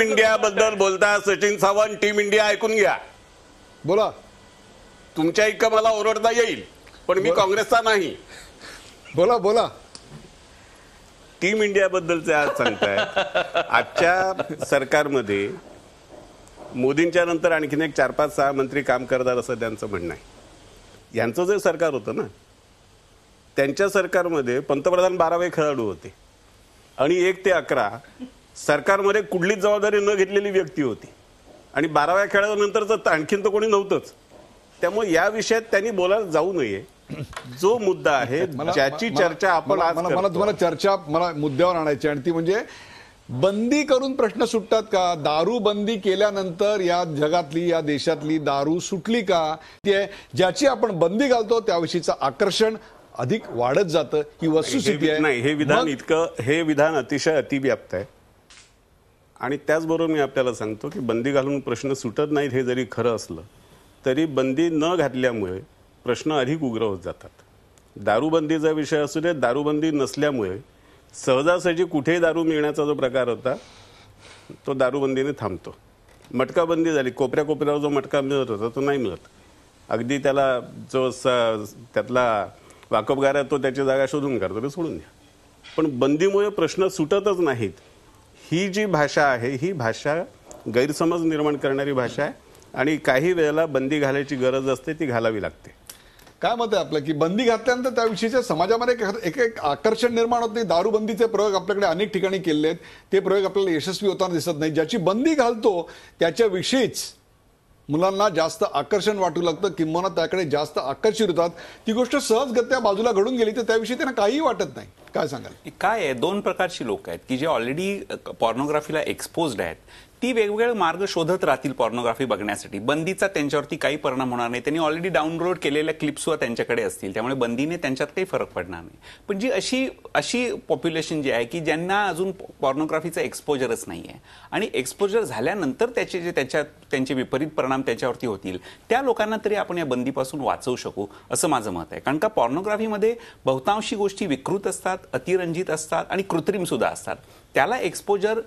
इंडियाबद्दल बोलताय सचिन सावंत. टीम इंडिया ऐकून घ्या, बोला. तुमच्या इतकं मला ओरडता येईल पण मी काँग्रेसचा नाही. बोला. टीम इंडियाबद्दलचे आज सांगतायत. आजच्या सरकारमध्ये मोदींच्या नंतर आणखीन एक 4-5-6 मंत्री काम करतात असं त्यांचं म्हणणं आहे. यांचं जे सरकार होतं ना त्यांच्या सरकारमध्ये पंतप्रधान 12वे खेळाडू होते आणि 1 ते 11 सरकारमध्ये कुठलीच जबाबदारी न घेतलेली व्यक्ती होती आणि 12व्या खेळाडूनंतर आणखीन तर कोणी नव्हतंच. त्यामुळे या विषयात त्यांनी बोलायला जाऊ नये. जो मुद्दा आहे ज्याची चर्चा आपण आज मला तुम्हाला चर्चा मला मुद्द्यावर आणायची आणि ती म्हणजे बंदी करून प्रश्न सुटतात का? दारू बंदी केल्यानंतर या जगातली या देशातली दारू सुटली का? ज्याची आपण बंदी घालतो त्याविषयीचं आकर्षण अधिक वाढत जातं, ही वस्तुस्थिती आहे. नाही, हे विधान अतिशय अतिव्याप्त आहे. आणि त्याचबरोबर मी आपल्याला सांगतो की बंदी घालून प्रश्न सुटत नाहीत हे जरी खरं असलं तरी बंदी न घातल्यामुळे प्रश्न अधिक उग्र होत जातात. दारूबंदीचा विषय असू दे, दारूबंदी नसल्यामुळे सहजासहजी कुठेही दारू मिळण्याचा जो प्रकार होता तो दारूबंदीने थांबतो. मटकाबंदी झाली, कोपऱ्या कोपऱ्यावर जो मटका मिळत होता तो नाही मिळत. अगदी त्याला जो त्यातला वाकबगार आहे तो त्याची जागा शोधून काढतो, ते सोडून द्या. पण बंदीमुळे प्रश्न सुटतच नाहीत. ही जी भाषा आहे ही भाषा गैरसमज निर्माण करणारी भाषा आहे आणि काही वेळेला बंदी घालायची गरज असते, ती घालावी लागते. काय मत आहे आपलं की बंदी घातल्यानंतर त्याविषयीच्या समाजामध्ये एक आकर्षण निर्माण होत नाही? दारूबंदीचे प्रयोग आपल्याकडे अनेक ठिकाणी केले आहेत, ते प्रयोग आपल्याला यशस्वी होताना दिसत नाही. ज्याची बंदी घालतो त्याच्याविषयीच मुलांना जास्त आकर्षण वाटू लागतं, किंवा त्याकडे जास्त आकर्षित होतात. ती गोष्ट सहजगत्या बाजूला घडून गेली तर त्याविषयी त्यांना काहीही वाटत नाही. काय सांगाल? काय आहे, दोन प्रकारची लोक आहेत की जे ऑलरेडी पॉर्नोग्राफीला एक्सपोज्ड आहेत. ती वेगवेगळे मार्ग शोधत राहतील पॉर्नोग्राफी बघण्यासाठी. बंदीचा त्यांच्यावरती काही परिणाम होणार नाही. त्यांनी ऑलरेडी डाउनलोड केलेल्या क्लिप्सवर त्यांच्याकडे असतील, त्यामुळे बंदीने त्यांच्यात काही फरक पडणार नाही. पण जी अशी पॉप्युलेशन जी आहे की ज्यांना अजून पॉर्नोग्राफीचा एक्सपोजरच नाही आहे आणि एक्सपोजर झाल्यानंतर त्यांचे विपरीत परिणाम त्याच्यावरती होतील, त्या लोकांना तरी आपण या बंदीपासून वाचवू शकू असं माझं मत आहे. कारण का पॉर्नोग्राफीमध्ये बहुतांशी गोष्टी विकृत असतात, अतिरंजित असतात आणि कृत्रिम सुद्धा असतात. त्याला एक्सपोजर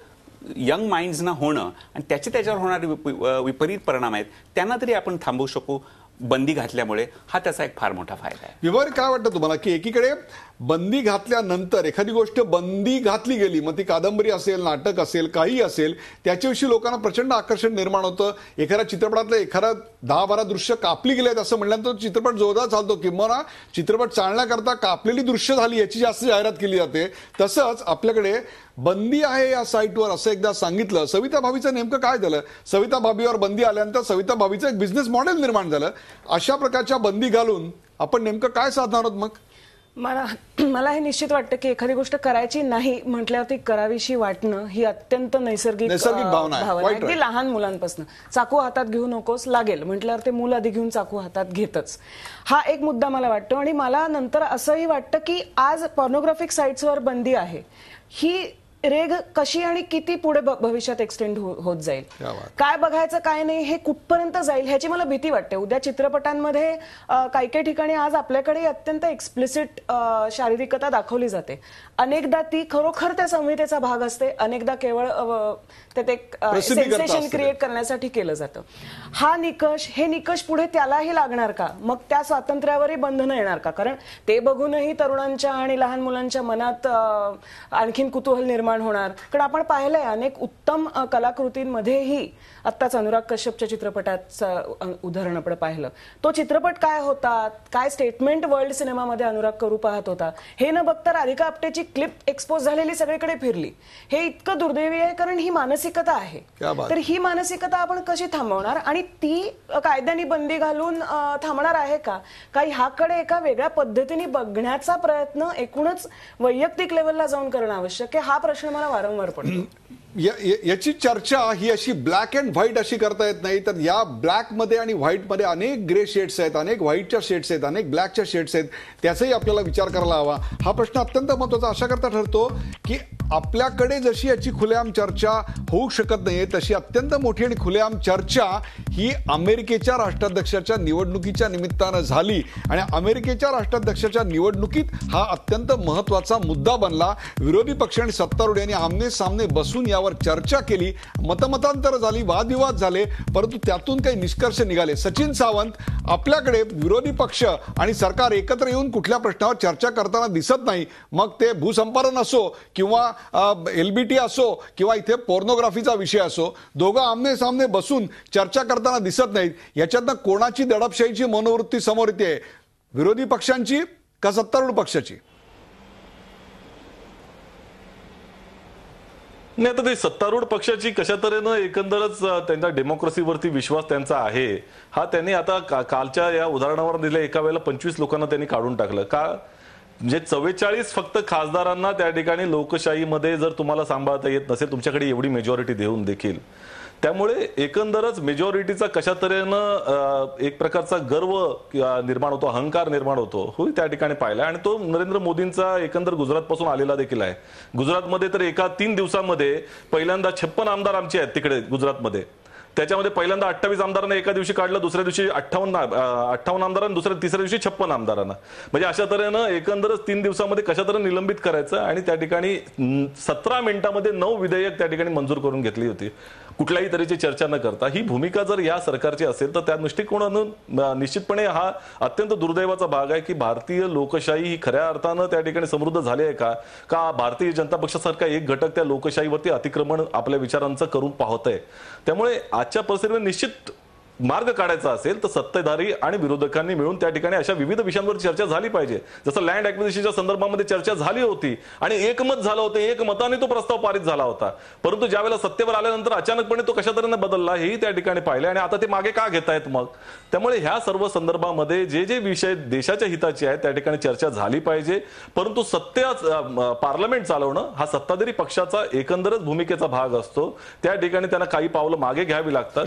यंग माइंड्सना होणं आणि त्याच्यावर होणारे विपरीत परिणाम आहेत, त्यांना तरी आपण थांबवू शकू बंदी घातल्यामुळे. हा त्याचा एक फार मोठा फायदा आहे. विवर, काय वाटतं तुम्हाला की एकीकडे बंदी घातल्यानंतर एखादी गोष्ट बंदी घातली गेली, मग ती कादंबरी असेल, नाटक असेल, काही असेल, त्याच्याविषयी लोकांना प्रचंड आकर्षण निर्माण होतं. एखाद्या चित्रपटातलं एखादा 10-12 दृश्य कापली गेलेत असं म्हणल्यानंतर चित्रपट जोरदार चालतो, किंवा चित्रपट चालण्याकरता कापलेली दृश्य झाली याची जास्त जाहिरात केली जाते. तसंच आपल्याकडे बंदी आहे या साईटवर असं एकदा सांगितलं. सविता भाभीचं नेमकं काय झालं? सविता भाभीवर बंदी आल्यानंतर सविता भाभीचं एक बिझनेस मॉडेल निर्माण झालं. अशा प्रकारच्या बंदी घालून आपण नेमकं काय साधणार आहोत? मग मला हे निश्चित वाटतं की एखादी गोष्ट करायची नाही म्हटल्यावरती करावीशी वाटणं ही अत्यंत नैसर्गिक भावना आहे. अगदी लहान मुलांपासून. चाकू हातात घेऊ नकोस, लागेल म्हटल्यावर ते मूल आधी घेऊन चाकू हातात घेतच. हा एक मुद्दा मला वाटतो. आणि मला नंतर असंही वाटतं की आज पॉर्नोग्राफिक साईट्सवर बंदी आहे, ही रेग कशी आणि किती पुढे भविष्यात एक्सटेंड होत जाईल, काय बघायचं काय नाही, हे कुठपर्यंत जाईल ह्याची मला भीती वाटते. उद्या चित्रपटांमध्ये काही काही ठिकाणी आज आपल्याकडे अत्यंत एक्सप्लिसिट शारीरिकता दाखवली जाते. अनेकदा ती खरोखर त्या संहितेचा भाग असते, अनेकदा केवळ त्यात एक सेन्सेशन क्रिएट करण्यासाठी केलं जातं. हे निकष पुढे त्यालाही लागणार का? मग त्या स्वातंत्र्यावरही बंधनं येणार का? कारण ते बघूनही तरुणांच्या आणि लहान मुलांच्या मनात आणखीन कुतूहल निर्माण होणार. कारण आपण पाहिलंय अनेक उत्तम कलाकृतींमध्येही, आत्ताच अनुराग कश्यपच्या चित्रपटाचं उदाहरण आपण पाहिलं, तो चित्रपट काय होता, काय स्टेटमेंट वर्ल्ड सिनेमामध्ये अनुराग करू पाहत होता, हे न बघता राधिका आपटेची क्लिप एक्सपोज झालेली सगळीकडे फिरली. हे इतकं दुर्दैवी आहे, कारण ही मानसिकता आहे. तर ही मानसिकता आपण कशी थांबवणार आणि ती कायद्याने बंदी घालून थांबणार आहे का? काही ह्याकडे एका वेगळ्या पद्धतीने बघण्याचा प्रयत्न एकूणच वैयक्तिक लेवलला जाऊन करणं आवश्यक आहे. हा प्रश्न मला वारंवार पडतो. याची चर्चा ही अशी ब्लॅक अँड व्हाईट अशी करता येत नाही. तर या ब्लॅक मध्ये आणि व्हाईट मध्ये अनेक ग्रे शेड्स आहेत, अनेक व्हाईटच्या शेड्स आहेत, अनेक ब्लॅकच्या शेड्स आहेत. त्याचाही आपल्याला विचार करायला हवा. हा प्रश्न अत्यंत महत्त्वाचा अशा करता ठरतो की आपल्याकडे जशी याची खुलेआम चर्चा होऊ शकत नाहीये, तशी अत्यंत मोठी आणि खुलेआम चर्चा ही अमेरिकेच्या राष्ट्राध्यक्षाच्या निवडणुकीच्या निमित्तानं झाली. आणि अमेरिकेच्या राष्ट्राध्यक्षाच्या निवडणुकीत हा अत्यंत महत्त्वाचा मुद्दा बनला. विरोधी पक्ष आणि सत्तारूढ यांनी आमने सामने बसून यावर चर्चा केली, मतमतांतर झाली, वादविवाद झाले, परंतु त्यातून काही निष्कर्ष निघाले. सचिन सावंत, आपल्याकडे विरोधी पक्ष आणि सरकार एकत्र येऊन कुठल्या प्रश्नावर चर्चा करताना दिसत नाही. मग ते भूसंपादन असो किंवा LBT असो किंवा इथे पोर्नोग्राफीचा विषय असो, दोघं आमने सामने बसून चर्चा करताना दिसत नाहीत. याच्यातनं कोणाची दडपशाहीची मनोवृत्ती समोर येते? विरोधी पक्षांची का सत्तारूढ पक्षाची? नाही, तर ते सत्तारूढ पक्षाची कशा तऱ्हेनं एकंदरच त्यांच्या डेमोक्रेसीवरती विश्वास त्यांचा आहे, हा त्यांनी आता कालच्या या उदाहरणावर दिल्या एका वेळेला 25 लोकांना त्यांनी काढून टाकलं का? म्हणजे 44 फक्त खासदारांना त्या ठिकाणी लोकशाहीमध्ये जर तुम्हाला सांभाळता येत नसेल, तुमच्याकडे एवढी मेजॉरिटी देऊन देखील, त्यामुळे एकंदरच मेजॉरिटीचा कशा तऱ्हेनं एक प्रकारचा गर्व निर्माण होतो, अहंकार निर्माण होतो, हो त्या ठिकाणी पाहिला. आणि तो नरेंद्र मोदींचा एकंदर गुजरात पासून आलेला देखील आहे. गुजरातमध्ये तर एका 3 दिवसामध्ये पहिल्यांदा 56 आमदार आमचे आहेत तिकडे गुजरातमध्ये. त्याच्यामध्ये पहिल्यांदा 28 आमदारांना एका दिवशी काढलं, दुसऱ्या दिवशी 58 आमदारांना, तिसऱ्या दिवशी 56 आमदारांना. म्हणजे अशा तऱ्हेनं एकंदरच 3 दिवसामध्ये कशा तऱ्हे निलंबित करायचं आणि त्या ठिकाणी 17 मिनिटांमध्ये 9 विधेयक त्या ठिकाणी मंजूर करून घेतली होती, कुठल्याही तऱ्हेची चर्चा न करता. ही भूमिका जर या सरकारची असेल तर त्या दृष्टिकोनातून निश्चितपणे हा अत्यंत दुर्दैवाचा भाग आहे की भारतीय लोकशाही ही खऱ्या अर्थानं त्या ठिकाणी समृद्ध झाली आहे का भारतीय जनता पक्षासारखा एक घटक त्या लोकशाहीवरती अतिक्रमण आपल्या विचारांचं करून पाहतंय. त्यामुळे आजच्या परिस्थितीवर निश्चित मार्ग काढायचा असेल तर सत्ताधारी आणि विरोधकांनी मिळून त्या ठिकाणी अशा विविध विषयांवर चर्चा झाली पाहिजे. जसं लँड ॲक्विजिशनच्या संदर्भामध्ये चर्चा झाली होती आणि एकमत झालं होतं, एकमताने तो प्रस्ताव पारित झाला होता. परंतु ज्यावेळेला सत्तेवर आल्यानंतर अचानकपणे तो कशा तऱ्हेने बदलला हेही त्या ठिकाणी पाहिले आणि आता ते मागे का घेतायत मग. त्यामुळे ह्या सर्व संदर्भामध्ये जे विषय देशाच्या हिताचे आहेत त्या ठिकाणी चर्चा झाली पाहिजे. परंतु पार्लमेंट चालवणं हा सत्ताधारी पक्षाचा एकंदरच भूमिकेचा भाग असतो. त्या ठिकाणी त्यांना काही पावलं मागे घ्यावी लागतात.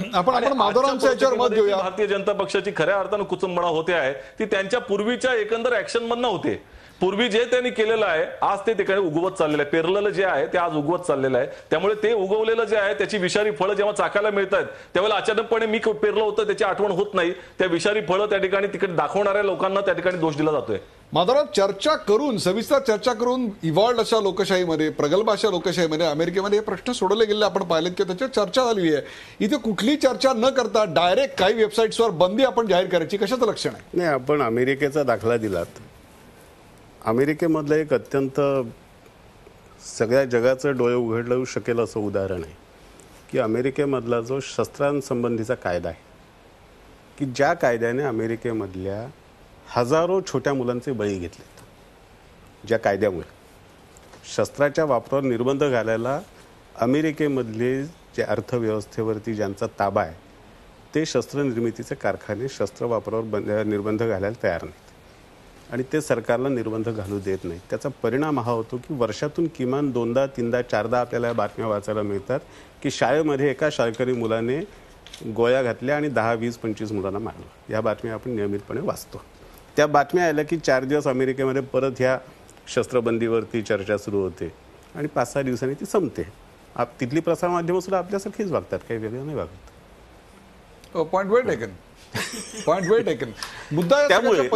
भारतीय जनता पक्षाची खऱ्या अर्थानं कुचंबणा होते आहे ती त्यांच्या पूर्वीच्या एकंदर ऍक्शन मधनं होते. पूर्वी जे त्यांनी केलेलं आहे आज ते ठिकाणी उगवत चाललेलं आहे, पेरलेलं जे आहे ते आज उगवत चाललेलं आहे. त्यामुळे ते उगवलेलं जे आहे त्याची विषारी फळं जेव्हा चाकायला मिळतात त्यावेळेला अचानकपणे मी पेरलं होतं त्याची आठवण होत नाही. त्या विषारी फळं त्या ठिकाणी तिकडे दाखवणाऱ्या लोकांना त्या ठिकाणी दोष दिला जातोय. माधवराव, चर्चा करून सविस्तर चर्चा करून इव्हॉल्ड अशा लोकशाहीमध्ये, प्रगल्भ अशा लोकशाहीमध्ये अमेरिकेमध्ये हे प्रश्न सोडवले गेले आपण पाहिलेत की त्याच्यावर चर्चा झाली आहे. इथे कुठली चर्चा न करता डायरेक्ट काही वेबसाईट्सवर बंदी आपण जाहीर करायची कशाचं लक्षण आहे? नाही, आपण अमेरिकेचा दाखला दिलात. अमेरिकेमधलं एक अत्यंत सगळ्या जगाचं डोळे उघडू शकेल असं उदाहरण आहे की अमेरिकेमधला जो शस्त्रांसंबंधीचा कायदा आहे की ज्या कायद्याने अमेरिकेमधल्या हजारो छोट्या मुलांचे बळी घेतलेत, ज्या कायद्यामुळे शस्त्राच्या वापरावर निर्बंध घालायला अमेरिकेमधले जे अर्थव्यवस्थेवरती ज्यांचा ताबा आहे ते शस्त्र निर्मितीचे कारखाने शस्त्र वापरावर निर्बंध घालायला तयार नाहीत आणि ते सरकारला निर्बंध घालू देत नाहीत. त्याचा परिणाम हा होतो की वर्षातून किमान 2दा 3दा 4दा आपल्याला बातम्या वाचायला मिळतात की शाळेमध्ये एका शाळकरी मुलाने गोळ्या घातल्या आणि 10, 20, 25 मुलांना मारलं. या बातम्या आपण नियमितपणे वाचतो. त्या बातम्या आल्या की 4 दिवस अमेरिकेमध्ये परत ह्या शस्त्रबंदीवरती चर्चा सुरू होते आणि 5-6 दिवसांनी ती संपते. तिथली प्रसारमाध्यमं सुद्धा आपल्यासारखीच वागतात, काही वेगळं नाही वागत. पॉइंट वेल टेकन, पॉइंट वेल टेकन. मुद्दा त्यामुळे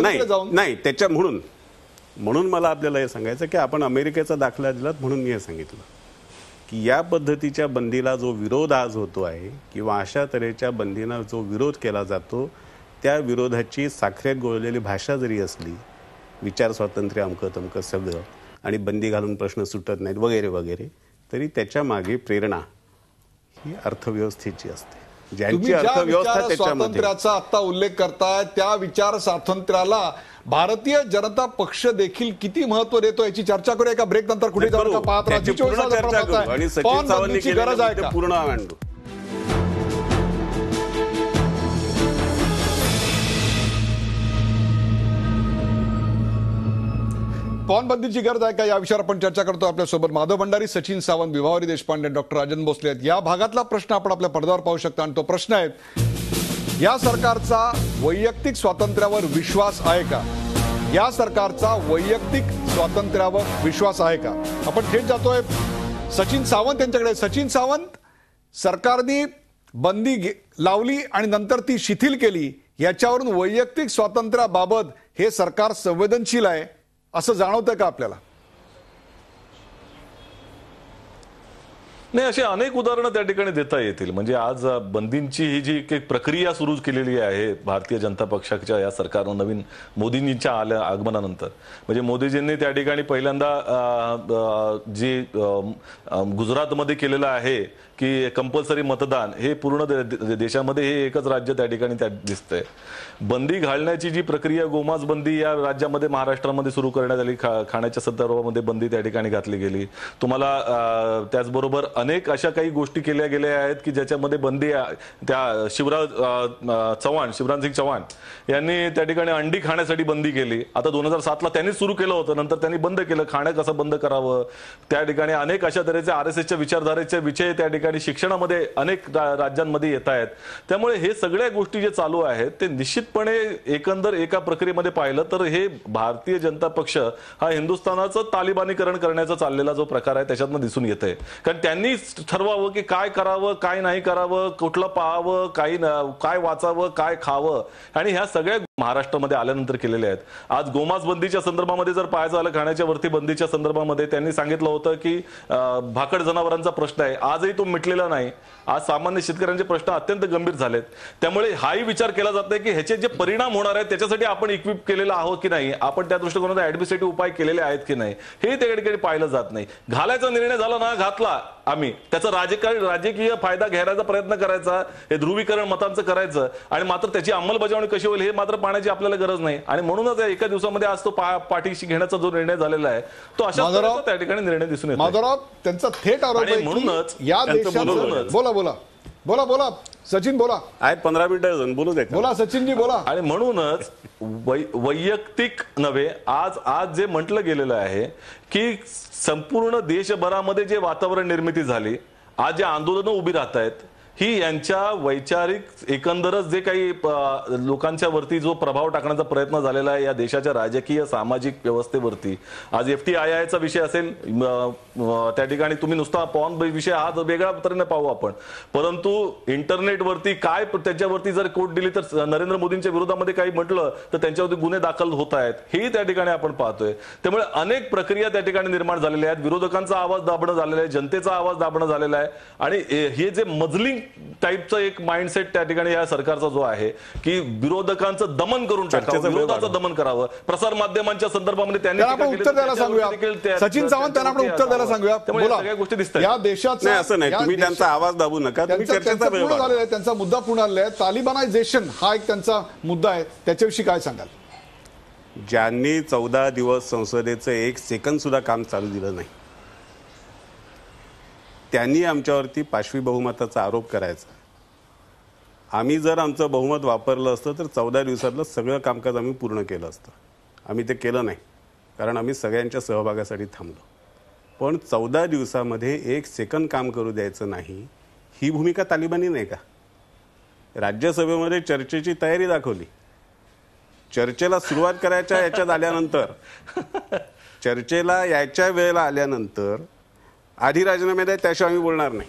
नाही त्याच्या म्हणून मला आपल्याला हे सांगायचं की आपण अमेरिकेचा दाखला दिलात म्हणून मी हे सांगितलं की या पद्धतीच्या बंदीला जो विरोध आज होतो आहे किंवा अशा तऱ्हेच्या बंदीला जो विरोध केला जातो त्या विरोधाची साखरेत गोळलेली भाषा जरी असली, विचार स्वातंत्र्य अमकं तमकं सगळं आणि बंदी घालून प्रश्न सुटत नाहीत वगैरे वगैरे, तरी त्याच्या मागे प्रेरणा ही अर्थव्यवस्थेची असते. ज्यांची अर्थव्यवस्था स्वातंत्र्याचा आता उल्लेख करताय त्या विचार स्वातंत्र्याला भारतीय जनता पक्ष देखील किती महत्व देतो याची चर्चा करूया का ब्रेक नंतर? कुठे जाऊ का पाहत राहा. गरज आहे का पूर्ण मांडू. पॉनबंदीची गरज आहे का या विषयावर आपण चर्चा करतो. आपल्यासोबत माधव भंडारी, सचिन सावंत, विभावरी देशपांडे, डॉक्टर राजन भोसले आहेत. या भागातला प्रश्न आपण आपल्या पडद्यावर पाहू शकता आणि तो प्रश्न आहे, या सरकारचा वैयक्तिक स्वातंत्र्यावर विश्वास आहे का? या सरकारचा वैयक्तिक स्वातंत्र्यावर विश्वास आहे का? आपण थेट जातोय सचिन सावंत यांच्याकडे. सचिन सावंत, सरकारने बंदी लावली आणि नंतर ती शिथिल केली, याच्यावरून वैयक्तिक स्वातंत्र्याबाबत हे सरकार संवेदनशील आहे असं जाणवतंय का आपल्याला? नाही, अशी अनेक उदाहरणं त्या ठिकाणी देता येतील. म्हणजे आज बंदींची ही जी एक प्रक्रिया सुरू केलेली आहे भारतीय जनता पक्षाच्या या सरकारनं नवीन मोदींच्या आगमनानंतर, म्हणजे मोदीजींनी त्या ठिकाणी पहिल्यांदा जे गुजरातमध्ये केलेलं आहे की कंपल्सरी मतदान, हे पूर्ण देशामध्ये हे एकच राज्य त्या ठिकाणी दिसतंय. बंदी घालण्याची जी प्रक्रिया, गोमांस बंदी या राज्यामध्ये महाराष्ट्रामध्ये सुरू करण्यात आली, खाण्याच्या संदर्भामध्ये बंदी त्या ठिकाणी घातली गेली. तुम्हाला त्याचबरोबर अनेक अशा काही गोष्टी केल्या गेल्या आहेत की ज्याच्यामध्ये बंदी, त्या शिवराजसिंग चौहान यांनी त्या ठिकाणी अंडी खाण्यासाठी बंदी केली. आता 2007ला त्यांनीच सुरू केलं होतं, नंतर त्यांनी बंद केलं. खाणं कसं बंद करावं, त्या ठिकाणी अनेक अशा तऱ्हेचे RSSच्या विचारधारेचे विषय त्या ठिकाणी शिक्षणामध्ये अनेक राज्यांमध्ये येत आहेत. त्यामुळे हे सगळ्या गोष्टी जे चालू आहेत ते निश्चितपणे एकंदर एका प्रक्रियेमध्ये पाहिलं तर हे भारतीय जनता पक्ष हा हिंदुस्थानाचं तालिबानीकरण करण्याचा चाललेला जो प्रकार आहे त्याच्यातनं दिसून येत आहे. कारण त्यांनी त्यांनी ठरवावं की काय करावं, काय नाही करावं, कुठलं पाहावं, काय वाचावं, काय खावं, आणि ह्या सगळ्या महाराष्ट्रामध्ये आल्यानंतर केलेले आहेत. आज गोमांस बंदीच्या संदर्भामध्ये जर पाहायचं आलं, खाण्याच्या वरती बंदीच्या संदर्भामध्ये त्यांनी सांगितलं होतं की भाकड जनावरांचा प्रश्न आहे, आजही तो मिटलेला नाही. आज सामान्य शेतकऱ्यांचे प्रश्न अत्यंत गंभीर झालेत. त्यामुळे हाही विचार केला जात नाही की ह्याचे जे परिणाम होणार आहेत त्याच्यासाठी आपण इक्विप केलेला आहोत की नाही, आपण त्या दृष्टिकोनातून ऍडमिनिस्ट्रेटिव्ह उपाय केलेले आहेत की नाही, हे त्या ठिकाणी पाहिलं जात नाही. घालायचा निर्णय झाला ना, घातला आम्ही, त्याचा राजकीय फायदा घ्यायचा प्रयत्न करायचा, हे ध्रुवीकरण मतांचं करायचं, आणि मात्र त्याची अंमलबजावणी कशी होईल हे मात्र पाहण्याची आपल्याला गरज नाही. आणि म्हणूनच एका दिवसामध्ये आज तो पाठीशी घेण्याचा जो निर्णय झालेला आहे तो अशा त्या ठिकाणी निर्णय दिसून येतो. माधवराव, त्यांचा थेट आरोप आहे म्हणूनच की या देशात बोला सचिन बोला, आहेत 15 मिनिटं बोलू दे. बोला सचिनजी बोला. आणि म्हणूनच वैयक्तिक नव्हे, आज जे म्हटलं गेलेलं आहे की संपूर्ण देशभरामध्ये जे वातावरण निर्मिती झाली, आज जे आंदोलनं उभी राहत आहेत, ही यांच्या वैचारिक एकंदरच जे काही लोकांच्या वरती जो प्रभाव टाकण्याचा प्रयत्न झालेला आहे या देशाच्या राजकीय सामाजिक व्यवस्थेवरती. आज FTII चा विषय असेल, त्या ठिकाणी तुम्ही नुसता पॉन विषय हा वेगळ्या तऱ्हेने पाहू आपण, परंतु इंटरनेटवरती काय त्याच्यावरती जर कोट दिली तर नरेंद्र मोदींच्या विरोधामध्ये काही म्हटलं तर त्यांच्यावरती गुन्हे दाखल होत आहेत, हेही त्या ठिकाणी आपण पाहतोय. त्यामुळे अनेक प्रक्रिया त्या ठिकाणी निर्माण झालेल्या आहेत. विरोधकांचा आवाज दाबणं झालेला आहे, जनतेचा आवाज दाबणं झालेला आहे, आणि हे जे मजलिंग टाईपचा एक माइंडसेट त्या ठिकाणी या सरकारचा जो आहे की विरोधकांचं दमन करून टाकावं, विरोधाचं दमन करावं. प्रसार माध्यमांच्या संदर्भामध्ये त्यांनी उत्तर द्यायला सांगूया, सचिन सावंत त्यांना आपण उत्तर द्यायला सांगूया. बोला, सगळ्या गोष्टी दिसतात. या देशाचा असं नाही, तुम्ही त्यांचा आवाज दाबू नका, तुम्ही चर्चेचा वेळ पूर्ण झालेला आहे, त्यांचा मुद्दा पूर्ण आलेला आहे. तालिबानायझेशन हा एक त्यांचा मुद्दा आहे, त्याच्याविषयी काय सांगाल? ज्यांनी 14 दिवस संसदेचं 1 सेकंद सुद्धा काम चालू दिलं नाही, त्यांनी आमच्यावरती पाशवी बहुमताचा आरोप करायचा. आम्ही जर आमचं बहुमत वापरलं असतं तर 14 दिवसातलं सगळं कामकाज आम्ही पूर्ण केलं असतं. आम्ही ते केलं नाही, कारण आम्ही सगळ्यांच्या सहभागासाठी थांबलो. पण 14 दिवसामध्ये 1 सेकंद काम करू द्यायचं नाही, ही भूमिका तालिबानी नाही का? राज्यसभेमध्ये चर्चेची तयारी दाखवली, चर्चेला सुरुवात करायच्या याच्यात आल्यानंतर, चर्चेला यायच्या वेळेला आल्यानंतर आधी राजीनामे द्या, त्याशिवाय आम्ही बोलणार नाही.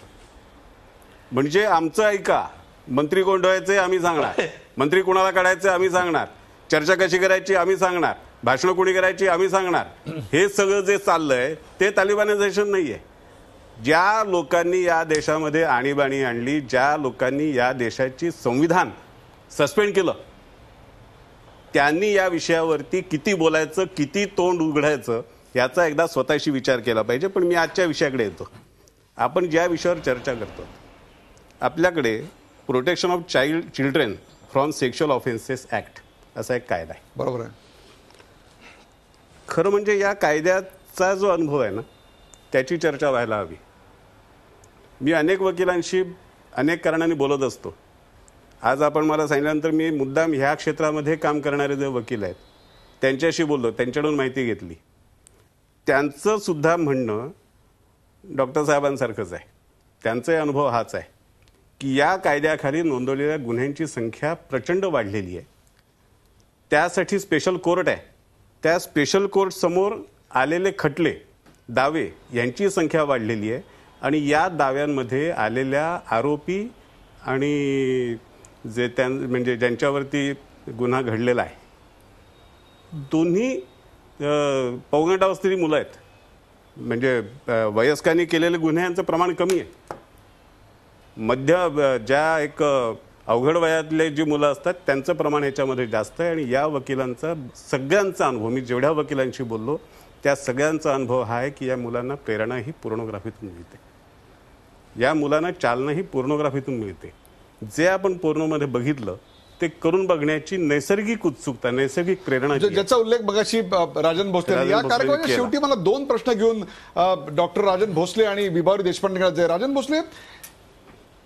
म्हणजे आमचं ऐका, मंत्री कोण ठेवायचे आम्ही सांगणार, मंत्री कोणाला काढायचे आम्ही सांगणार, चर्चा कशी करायची आम्ही सांगणार, भाषणं कोणी करायची आम्ही सांगणार. हे सगळं जे चाललंय ते तालिबानायझेशन नाहीये. ज्या लोकांनी या देशामध्ये आणीबाणी आणली, ज्या लोकांनी या देशाची संविधान सस्पेंड केलं, त्यांनी या विषयावरती किती बोलायचं, किती तोंड उघडायचं याचा एकदा स्वतःशी विचार केला पाहिजे. पण मी आजच्या विषयाकडे येतो. आपण ज्या विषयावर चर्चा करतो, आपल्याकडे protection of children from sexual offences act असा एक कायदा आहे. बरोबर आहे. खरं म्हणजे या कायद्याचा जो अनुभव आहे ना, त्याची चर्चा व्हायला हवी. मी अनेक वकिलांशी अनेक कारणांनी बोलत असतो. आज आपण मला सांगितल्यानंतर मी मुद्दाम ह्या क्षेत्रामध्ये काम करणारे जे वकील आहेत त्यांच्याशी बोललो, त्यांच्याकडून माहिती घेतली. त्यांचं सुद्धा म्हणणं डॉक्टर साहेबांसारखंच आहे. त्यांचाही अनुभव हाच आहे की या कायद्याखाली नोंदवलेल्या गुन्ह्यांची संख्या प्रचंड वाढलेली आहे. त्यासाठी स्पेशल कोर्ट आहे. त्या स्पेशल कोर्ट समोर आलेले खटले, दावे यांची संख्या वाढलेली आहे. आणि या दाव्यांमध्ये आलेल्या आरोपी आणि जे म्हणजे ज्यांच्यावरती गुन्हा घडलेला आहे, दोन्ही पौगंडावस्थेची मुलं आहेत. म्हणजे वयस्कांनी केलेले गुन्ह्यांचं प्रमाण कमी आहे. ज्या एक अवघड वयातले जी मुलं असतात त्यांचं प्रमाण ह्याच्यामध्ये जास्त आहे. आणि या वकिलांचा सगळ्यांचा अनुभव, मी जेवढ्या वकिलांशी बोललो त्या सगळ्यांचा अनुभव हा आहे की या मुलांना प्रेरणा ही पोर्नोग्राफीतून मिळते, या मुलांना चालना ही पोर्नोग्राफीतून मिळते. जे आपण पोर्नोमध्ये बघितलं ते करून बघण्याची नैसर्गिक उत्सुकता, नैसर्गिक प्रेरणा, ज्याचा उल्लेख मगाशी राजन भोसले. या कार्यक्रमाच्या शेवटी मला 2 प्रश्न घेऊन डॉक्टर राजन भोसले आणि विभावरी देशपांडे करायचे. राजन भोसले,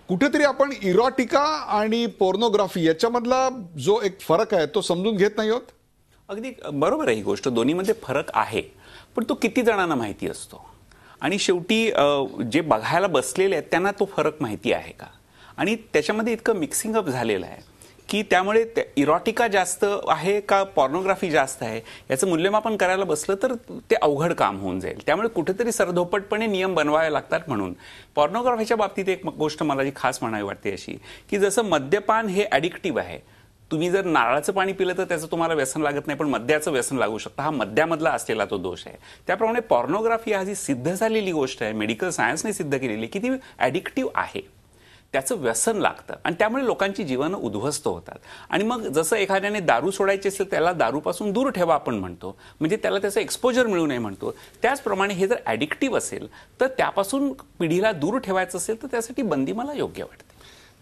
कुठेतरी आपण इरोटिका आणि पोर्नोग्राफी याच्यामधला जो एक फरक आहे तो समजून घेत नाही आहोत. अगदी बरोबर आहे ही गोष्ट, दोन्हीमध्ये फरक आहे, पण तो किती जणांना माहिती असतो. आणि शेवटी जे बघायला बसलेले आहेत त्यांना तो फरक माहिती आहे का? आणि त्याच्यामध्ये इतकं मिक्सिंग अप झालेलं आहे की त्यामुळे इरॉटिका जास्त आहे का पॉर्नोग्राफी जास्त आहे याचं मूल्यमापन करायला बसलं तर ते अवघड काम होऊन जाईल. त्यामुळे कुठेतरी सरधोपटपणे नियम बनवावे लागतात. म्हणून पॉर्नोग्राफीच्या बाबतीत एक गोष्ट मला जी खास म्हणावी वाटते अशी की जसं मद्यपान हे ॲडिक्टिव्ह आहे, तुम्ही जर नारळाचं पाणी पिलं तर त्याचं तुम्हाला व्यसन लागत नाही, पण मद्याचं व्यसन लागू शकतं. हा मद्यामधला असलेला तो दोष आहे. त्याप्रमाणे पॉर्नोग्राफी हा जी सिद्ध झालेली गोष्ट आहे, मेडिकल सायन्सने सिद्ध केलेली की ती ॲडिक्टिव्ह आहे, त्याचं व्यसन लागतं आणि त्यामुळे लोकांची जीवनं उद्ध्वस्त होतात. आणि मग जसं एखाद्याने दारू सोडायची असेल त्याला दारूपासून दूर ठेवा आपण म्हणतो, म्हणजे त्याला त्याचं एक्सपोजर मिळू नये म्हणतो. त्याचप्रमाणे हे जर ॲडिक्टिव्ह असेल तर त्यापासून पिढीला दूर ठेवायचं असेल तर त्यासाठी बंदी मला योग्य वाटते.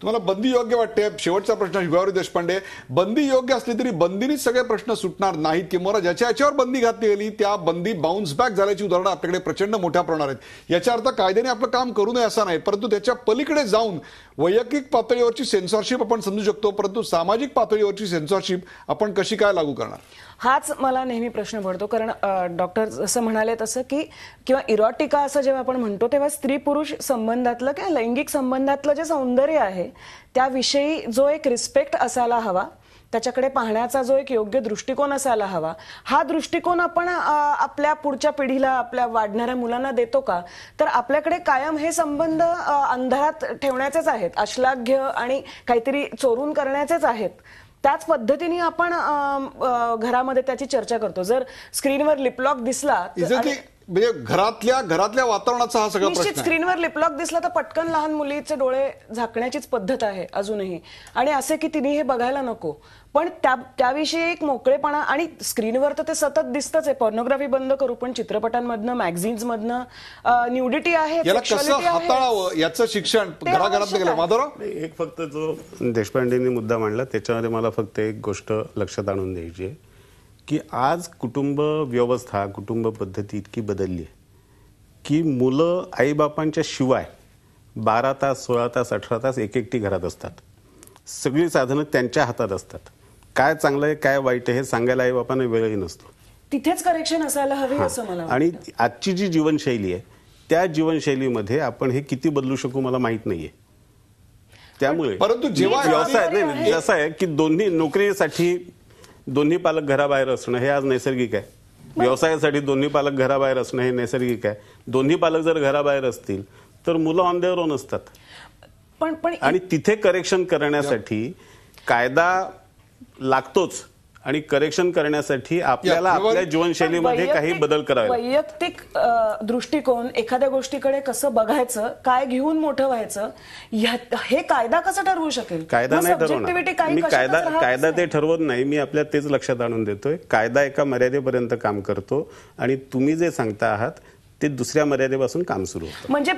तुम्हाला बंदी योग्य वाटते? शेवटचा प्रश्न युगावरी देशपांडे, बंदी योग्य असली तरी बंदीनेच सगळे प्रश्न सुटणार नाहीत किंवा ज्याच्या याच्यावर बंदी घातली गेली त्या बंदी बाउन्स बॅक झाल्याची उदाहरणं आपल्याकडे प्रचंड मोठ्या प्रमाणात आहेत. याचा अर्थ कायद्याने आपलं काम करू नये असा नाही, परंतु त्याच्या पलीकडे जाऊन वैयक्तिक पातळीवरची सेन्सॉरशिप आपण समजू शकतो, परंतु सामाजिक पातळीवरची सेन्सॉरशिप आपण कशी काय लागू करणार? हाच मला नेहमी प्रश्न पडतो. कारण डॉक्टर जसं म्हणाले तसं की किंवा इरॉटिका असं जेव्हा आपण म्हणतो तेव्हा स्त्री पुरुष संबंधातलं किंवा लैंगिक संबंधातलं जे सौंदर्य आहे त्याविषयी जो एक रिस्पेक्ट असायला हवा, त्याच्याकडे पाहण्याचा जो एक योग्य दृष्टिकोन असायला हवा, हा दृष्टिकोन आपण आपल्या पुढच्या पिढीला, आपल्या वाढणाऱ्या मुलांना देतो का? तर आपल्याकडे कायम हे संबंध अंधारात ठेवण्याचेच आहेत, अश्लाघ्य आणि काहीतरी चोरून करण्याचेच आहेत. त्याच पद्धतीने आपण घरामध्ये त्याची चर्चा करतो. जर स्क्रीनवर लिपलॉक दिसला म्हणजे घरातल्या वातावरणाचा हा सगळा प्रश्न निश्चित स्क्रीनवर लिपलॉक दिसला तर पटकन लहान मुलीचे डोळे झाकण्याचीच पद्धत आहे अजूनही, आणि असे की तिने हे बघायला नको. पण त्याविषयी एक मोकळेपणा, आणि स्क्रीनवर तर ते सतत दिसतच आहे. पॉर्नोग्राफी बंद करू, पण चित्रपटांमधनं, मॅगझिन्समधनं न्यूडिटी आहे, याला कसं हाताळावं याचं शिक्षण घराघरात गेलं. माधवराव, एक फक्त जो देशपांडेंनी मुद्दा मांडला त्याच्यामध्ये मला फक्त एक गोष्ट लक्षात आणून द्यायची आहे की आज कुटुंब व्यवस्था, कुटुंब पद्धती इतकी बदलली आहे की मुलं आईबापांच्या शिवाय 12 तास, 16 तास, 18 तास एकटी घरात असतात. सगळी साधनं त्यांच्या हातात असतात. काय चांगलं आहे, काय वाईट आहे हे सांगायला आईबापांना वेळही नसतो. तिथेच करेक्शन असायला हवे असं मला वाटतं. आणि आजची जी जीवनशैली आहे त्या जीवनशैलीमध्ये आपण हे किती बदलू शकू मला माहित नाहीये. त्यामुळे परंतु जेव्हा व्यवसाय नाही, जसं आहे की दोन्ही नोकरीसाठी दोन्ही पालक घराबाहेर असणं हे आज नैसर्गिक आहे. व्यवसायासाठी दोन्ही पालक घराबाहेर असणं हे नैसर्गिक आहे. दोन्ही पालक जर घराबाहेर असतील तर मुलं ऑन देअर ओन असतात. पण आणि तिथे करेक्शन करण्यासाठी कायदा लागतोच, आणि करेक्शन करण्यासाठी आपल्याला आपल्या जीवनशैलीमध्ये काही बदल करावे. वैयक्तिक दृष्टिकोन, एखाद्या गोष्टीकडे कसं बघायचं, काय घेऊन मोठं व्हायचं, हे कायदा कसं ठरवू शकेल? कायदा नाही ठरवणार मी, कायदा ते ठरवत नाही. मी आपल्या तेच लक्षात आणून देतोय, कायदा एका मर्यादेपर्यंत काम करतो आणि तुम्ही जे सांगता आहात ते दुसऱ्या मर्यादेपासून काम सुरू होतं. म्हणजे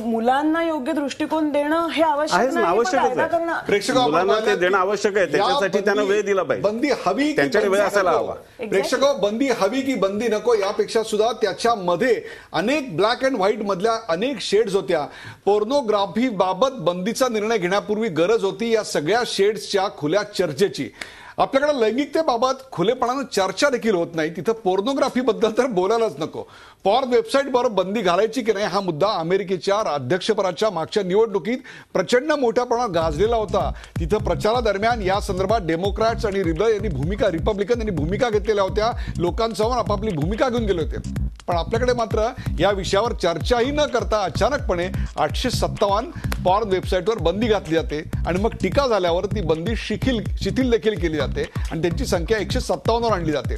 मुलांना योग्य दृष्टिकोन देणं हे आवश्यक आहे. मुलांना ते देणं आवश्यक आहे, त्याच्यासाठी त्यांना वेळ दिला पाहिजे. बंदी हवी, त्यांच्याकडे वेळ असायला हवा. प्रेक्षक, बंदी हवी की बंदी नको यापेक्षा सुद्धा त्याच्यामध्ये अनेक ब्लॅक अँड व्हाईट मधल्या अनेक शेड्स होत्या. पोर्नोग्राफी बाबत बंदीचा निर्णय घेण्यापूर्वी गरज होती या सगळ्या शेड्सच्या खुल्या चर्चेची. आपल्याकडे लैंगिकतेबाबत खुलेपणानं चर्चा देखील होत नाही, तिथं पोर्नोग्राफी बद्दल तर बोलायलाच नको. पॉर्न वेबसाईटवर बंदी घालायची की नाही हा मुद्दा अमेरिकेच्या अध्यक्षपदाच्या मागच्या निवडणुकीत प्रचंड मोठ्या प्रमाणात गाजलेला होता. तिथं प्रचारादरम्यान या संदर्भात डेमोक्रॅट्स आणि रिपब्लिकन यांनी भूमिका घेतलेल्या होत्या. लोकांसमोर आपापली भूमिका घेऊन गेले होते. पण आपल्याकडे मात्र या विषयावर चर्चाही न करता अचानकपणे 857 पॉर्न वेबसाईटवर बंदी घातली जाते आणि मग टीका झाल्यावर ती बंदी शिथिल देखील केली जाते आणि त्यांची संख्या 157 वर आणली जाते.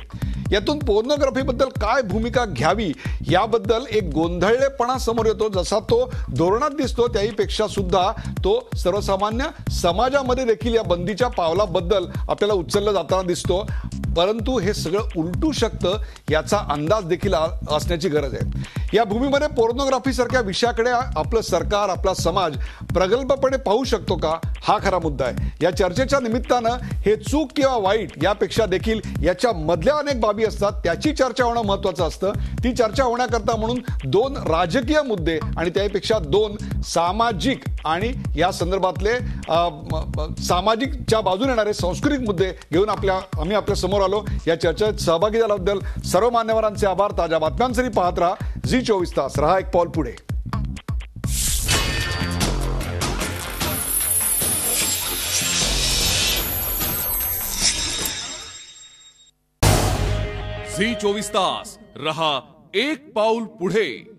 यातून पोर्नोग्राफीबद्दल काय भूमिका घ्यावी याबद्दल एक गोंधळलेपणा समोर येतो. जसा तो धोरणात दिसतो त्याहीपेक्षा सुद्धा तो सर्वसामान्य समाजामध्ये देखील या बंदीच्या पावलाबद्दल आपल्याला उचलला जाताना दिसतो. परंतु हे सगळं उलटू शकतं याचा अंदाज देखील असण्याची गरज आहे. या भूमीमध्ये पोर्नोग्राफी सारख्या विषयाकडे आपलं सरकार, आपला समाज प्रगल्भपणे पाहू शकतो का, हा खरा मुद्दा आहे. या चर्चेच्या निमित्तानं हे चूक किंवा वाईट यापेक्षा देखील याच्या मधल्या अनेक बाबी असतात, त्याची चर्चा होणं महत्वाचं असतं. ती चर्चा होण्याकरता म्हणून 2 राजकीय मुद्दे आणि त्यापेक्षा 2 सामाजिक आणि या संदर्भातले सामाजिकच्या बाजूने येणारे सांस्कृतिक मुद्दे घेऊन आम्ही आपल्या समोर आलो. या चर्चेत सहभागी झाल्याबद्दल सर्व मान्यवरांचे आभार. ताज्या बातम्यांसाठी पाहत राहा झी24 तास. रहा एक पाऊल पुढे. झी 24 तास रहा एक पाऊल पुढे.